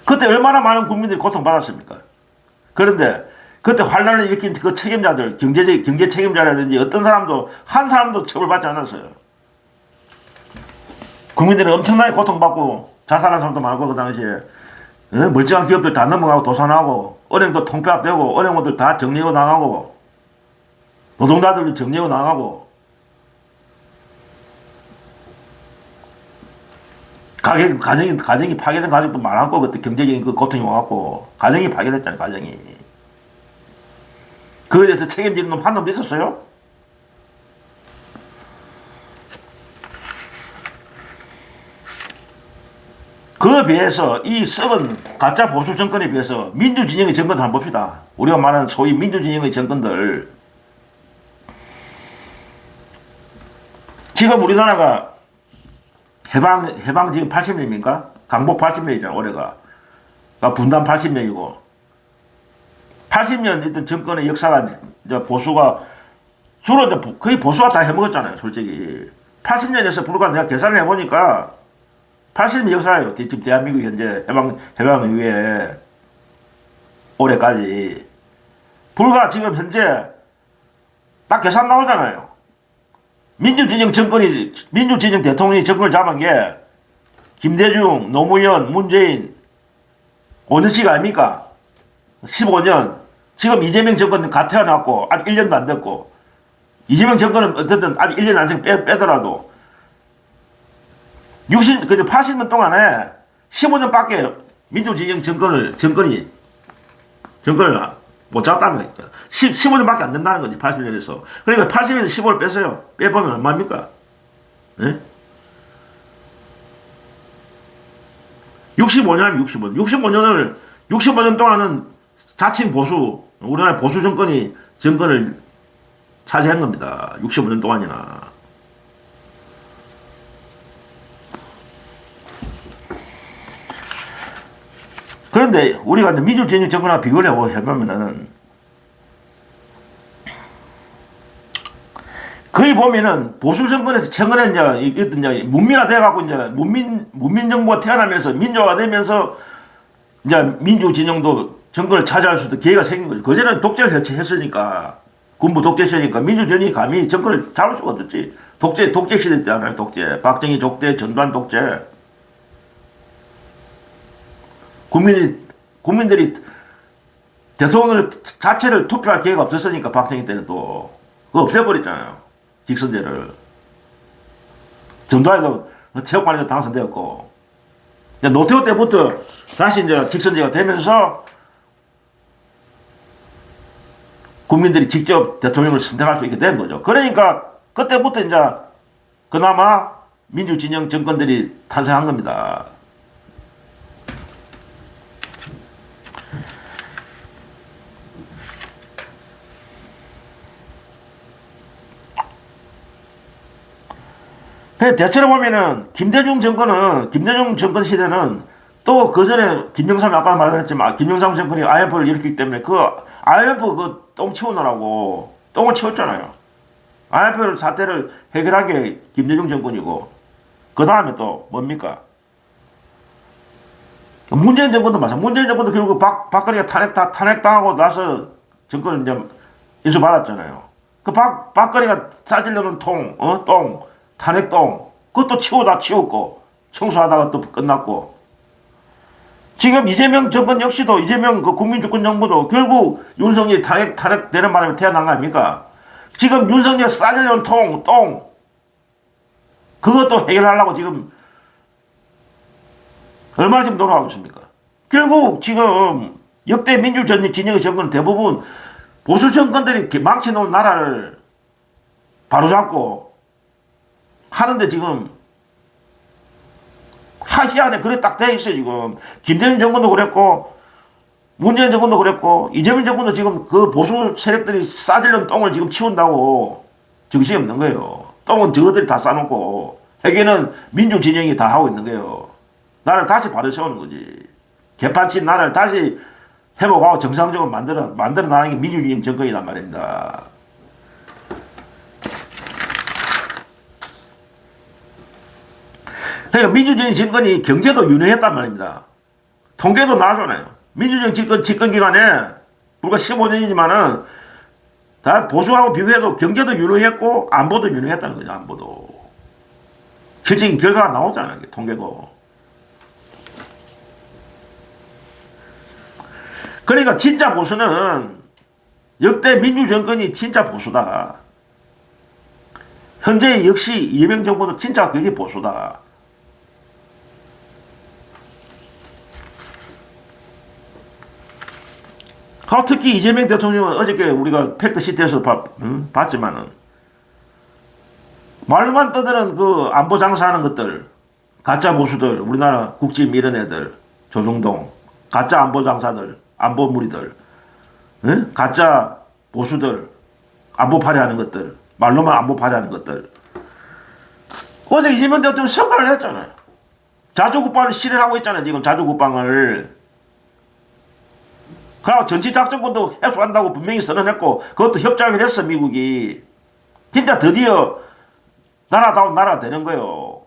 그때 얼마나 많은 국민들이 고통받았습니까? 그런데 그때 환란을 일으킨 그 책임자들, 경제 책임자라든지 한 사람도 처벌받지 않았어요. 국민들이 엄청나게 고통받고 자살한 사람도 많고 그 당시에 멀쩡한 기업들 다 넘어가고 도산하고 은행도 통폐합되고 은행원들 다 정리하고 나가고 노동자들도 정리하고 나가고 가정이 파괴된 가족도 많았고, 그때 경제적인 그 고통이 와갖고, 가정이 파괴됐잖아요, 가정이. 그거에 대해서 책임지는 놈 한 놈도 있었어요? 그에 비해서 이 썩은 가짜 보수 정권에 비해서 민주진영의 정권들 한번 봅시다. 우리가 말하는 소위 민주진영의 정권들. 지금 우리나라가 해방 지금 80년입니까? 강복 80년이잖아, 올해가. 그러니까 분단 80년이고. 80년 있던 정권의 역사가 이제 보수가 주로 이제 거의 보수가 다 해먹었잖아요, 솔직히. 80년에서 불과 내가 계산을 해보니까 80년 역사예요. 지금 대한민국 현재 해방 이후에 올해까지. 불과 지금 현재 딱 계산 나오잖아요. 민주진영 대통령이 정권을 잡은 게 김대중, 노무현, 문재인 5년씩 아닙니까? 15년. 지금 이재명 정권 갓 태어났고 아직 1년도 안 됐고, 이재명 정권은 어쨌든 아직 1년 안 빼더라도 80년 동안에 15년밖에 민주진영 정권을 못 잡았다는 거니까. 15년밖에 안 된다는 거지, 80년에서. 그러니까 80년에서 15를 뺐어요. 빼보면 얼마입니까? 네? 65년, 65년 동안은 자칭 보수, 우리나라 보수 정권을 차지한 겁니다. 65년 동안이나. 그런데 우리가 이제 민주진영 정권하고 비교를 해보면은 거의 보면은 보수 정권에서 최근에 이제 문민화돼갖고 이제 문민 정부가 태어나면서 민주화가 되면서 이제 민주진영도 정권을 차지할 수 있는 기회가 생긴 거죠. 그전에는 독재를 했으니까, 군부 독재시니까 민주진영이 감히 정권을 잡을 수가 없었지. 독재 시대 때잖아요, 독재. 박정희 독재, 전두환 독재. 국민들이 대통령 자체를 투표할 기회가 없었으니까 박정희 때는 또 그거 없애버렸잖아요. 직선제를. 전두환도 체육관에서 당선되었고, 노태우 때부터 다시 이제 직선제가 되면서 국민들이 직접 대통령을 선택할 수 있게 된 거죠. 그러니까 그때부터 이제 그나마 민주진영 정권들이 탄생한 겁니다. 대체로 보면은 김대중 정권 시대는 또 그 전에 김영삼이 아까 말했지만 김영삼 정권이 IMF를 일으키기 때문에 그 IMF 그 똥 치우느라고 똥을 치웠잖아요. IMF 사태를 해결하게 김대중 정권이고, 그 다음에 또 뭡니까? 문재인 정권도 마찬가지. 문재인 정권도 결국 박근혜가 탄핵당하고 나서 정권을 이제 인수받았잖아요. 그 박근혜가 싸지려는 똥, 탄핵똥, 그것도 치웠고, 청소하다가 또 끝났고. 지금 이재명 정권 역시도, 이재명 그 국민주권 정부도 결국 윤석열이 탄핵되는 바람에 태어난 거 아닙니까? 지금 윤석열 싸지려는 똥, 그것도 해결하려고 지금 얼마나 지금 노력하고 있습니까? 결국 지금 역대 민주진영의 정권은 대부분 보수 정권들이 망쳐놓은 나라를 바로잡고 하는데 지금 하시안에 그래 딱 돼 있어요. 지금 김대중 정권도 그랬고, 문재인 정권도 그랬고, 이재명 정권도 지금 그 보수 세력들이 싸질른 똥을 지금 치운다고 정신이 없는 거예요. 똥은 저들이 다 싸놓고 해결은 민주진영이 다 하고 있는 거예요. 나라를 다시 바로 세우는 거지. 개판친 나라를 다시 회복하고 정상적으로 만들어 나가는 게 민주진영 정권이란 말입니다. 그러니까 민주주의 정권이 경제도 유능했단 말입니다. 통계도 나오잖아요. 민주주의 집권 기간에 불과 15년이지만은 다 보수하고 비교해도 경제도 유능했고 안보도 유능했다는 거죠. 안보도. 실질적인 결과가 나오잖아요. 통계도. 그러니까 진짜 보수는 역대 민주정권이 진짜 보수다. 현재 역시 이재명 정부도 진짜 그게 보수다. 특히 이재명 대통령은 어저께 우리가 팩트시트에서 봤지만은 말만 떠드는 그 안보 장사하는 것들, 가짜 보수들, 우리나라 국집 이런 애들, 조중동, 가짜 안보 장사들, 안보 무리들, 가짜 보수들, 안보 파리하는 것들, 말로만 안보 파리하는 것들. 어제 이재명 대통령 성과를 했잖아요. 자주국방을 실현하고 있잖아요. 지금 자주국방을. 그리고 전시작전권도 해소한다고 분명히 선언했고 그것도 협조하기로 했어 미국이. 진짜 드디어 나라다운 나라 되는 거예요.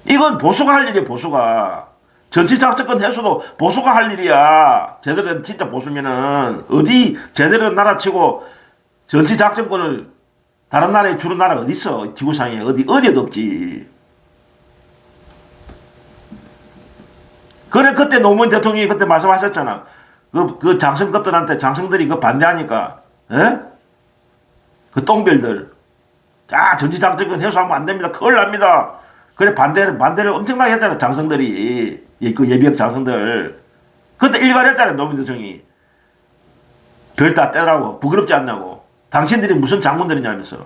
이건 보수가 할 일이에요. 보수가. 전시작전권 해소도 보수가 할 일이야. 제대로 된 진짜 보수면은 어디 제대로 된 나라 치고 전시작전권을 다른 나라에 주는 나라가 어디 있어. 지구상에 어디에도 없지. 그래, 그때 노무현 대통령이 그때 말씀하셨잖아. 그 장성급들한테, 장성들이 그 반대하니까, 그 똥별들. 자, 전지작전권 해소하면 안 됩니다. 큰일 납니다. 그래, 반대를 엄청나게 했잖아. 장성들이. 그 예비역 장성들. 그때 일갈했잖아. 노무현 대통령이. 별 다 떼라고. 부끄럽지 않냐고. 당신들이 무슨 장군들이냐면서.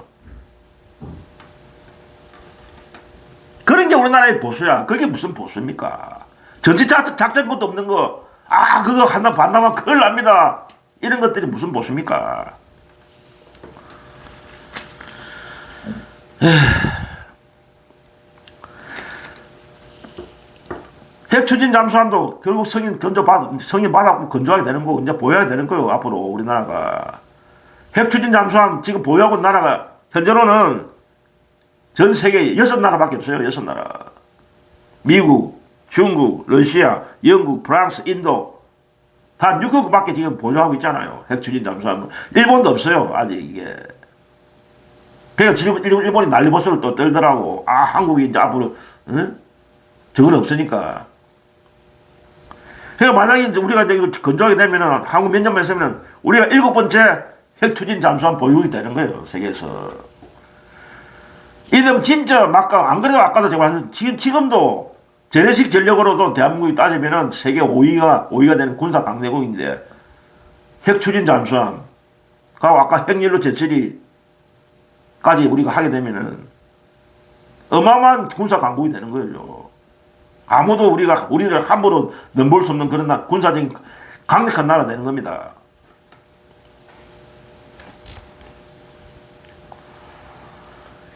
그런 게 우리나라의 보수야. 그게 무슨 보수입니까? 전지작전권도 없는 거, 그거 한다 반다면 큰일 납니다. 이런 것들이 무슨 보수입니까? 핵추진 잠수함도 결국 승인 받았고 건조하게 되는 거고, 이제 보유하게 되는 거예요, 앞으로 우리나라가. 핵추진 잠수함 지금 보유하고 있는 나라가, 현재로는 전 세계 6나라밖에 없어요, 6나라. 미국, 중국, 러시아, 영국, 프랑스, 인도 다 6개국밖에 지금 보유하고 있잖아요. 핵추진 잠수함은. 일본도 없어요. 아직 이게. 그러니까 지금 일본이 난리보수를 또 떨더라고. 한국이 이제 앞으로 저건 없으니까. 그러니까 만약에 이제 우리가 이제 이거 건조하게 되면은 한국 몇 년만 있으면 우리가 7번째 핵추진 잠수함 보유국이 되는 거예요. 세계에서. 이놈 진짜 막강. 안 그래도 아까도 제가 말씀 지금도 재래식 전력으로도 대한민국이 따지면은 세계 5위가 되는 군사 강대국인데 핵추진 잠수함 가고 아까 핵연료 재처리까지 우리가 하게 되면은 어마어마한 군사 강국이 되는 거예요. 아무도 우리를 함부로 넘볼 수 없는 그런 군사적인 강력한 나라 되는 겁니다.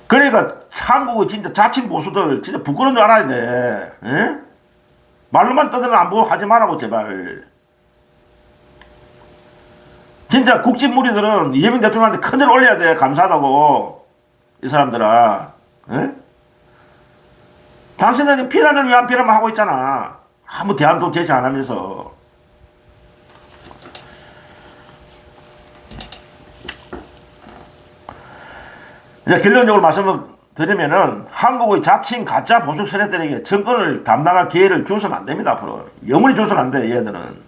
그러니까 한국의 진짜 자칭 보수들 진짜 부끄러운 줄 알아야 돼. 에? 말로만 떠드는 안보 하지 말라고 제발. 진짜 국진 무리들은 이재명 대통령한테 큰절 올려야 돼. 감사하다고. 이 사람들아. 에? 당신들은 피난을 위한 피난만 하고 있잖아. 아무 대안도 제시 안 하면서. 이제 결론적으로 말씀을 드리면은 한국의 자칭 가짜 보수 세력들에게 정권을 담당할 기회를 줘서는 안 됩니다. 앞으로 영원히 줘서는 안 돼. 얘들은.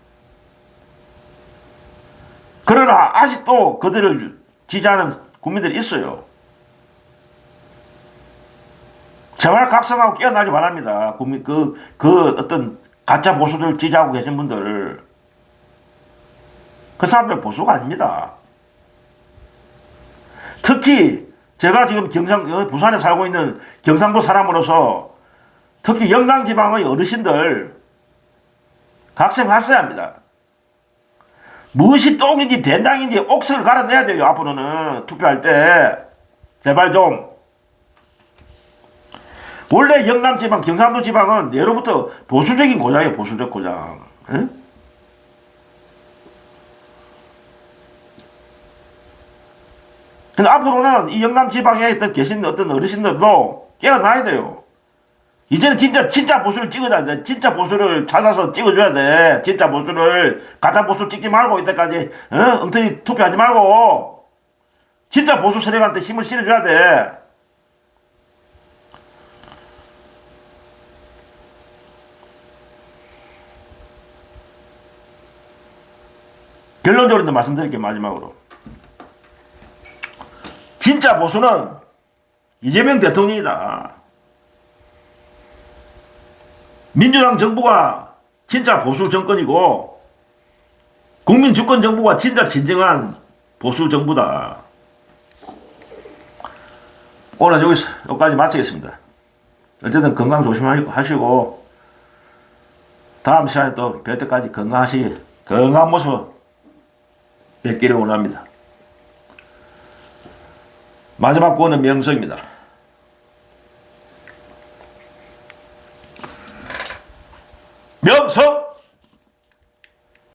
그러나 아직도 그들을 지지하는 국민들이 있어요. 제발 각성하고 깨어나지 바랍니다. 국민 그 어떤 가짜 보수를 지지하고 계신 분들, 그 사람들 보수가 아닙니다. 특히 제가 지금 부산에 살고 있는 경상도 사람으로서 특히 영남지방의 어르신들 각성하셔야 합니다. 무엇이 똥인지 된장인지 옥석을 갈아내야 돼요. 앞으로는 투표할 때 제발 좀. 원래 영남지방 경상도지방은 예로부터 보수적인 고장이에요. 보수적 고장. 응? 근데 앞으로는 이 영남 지방에 계신 어떤 어르신들도 깨어나야 돼요. 이제는 진짜 보수를 찍어야 돼. 진짜 보수를 찾아서 찍어줘야 돼. 진짜 보수를, 가짜 보수 찍지 말고, 이때까지, 엉터리 투표하지 말고, 진짜 보수 세력한테 힘을 실어줘야 돼. 결론적으로 말씀드릴게요, 마지막으로. 진짜 보수는 이재명 대통령이다. 민주당 정부가 진짜 보수 정권이고 국민 주권 정부가 진짜 진정한 보수 정부다. 오늘 여기까지 마치겠습니다. 어쨌든 건강 조심하시고 다음 시간에 또 뵐 때까지 건강한 모습 뵙기를 원합니다. 마지막 구호는 명성입니다. 명성!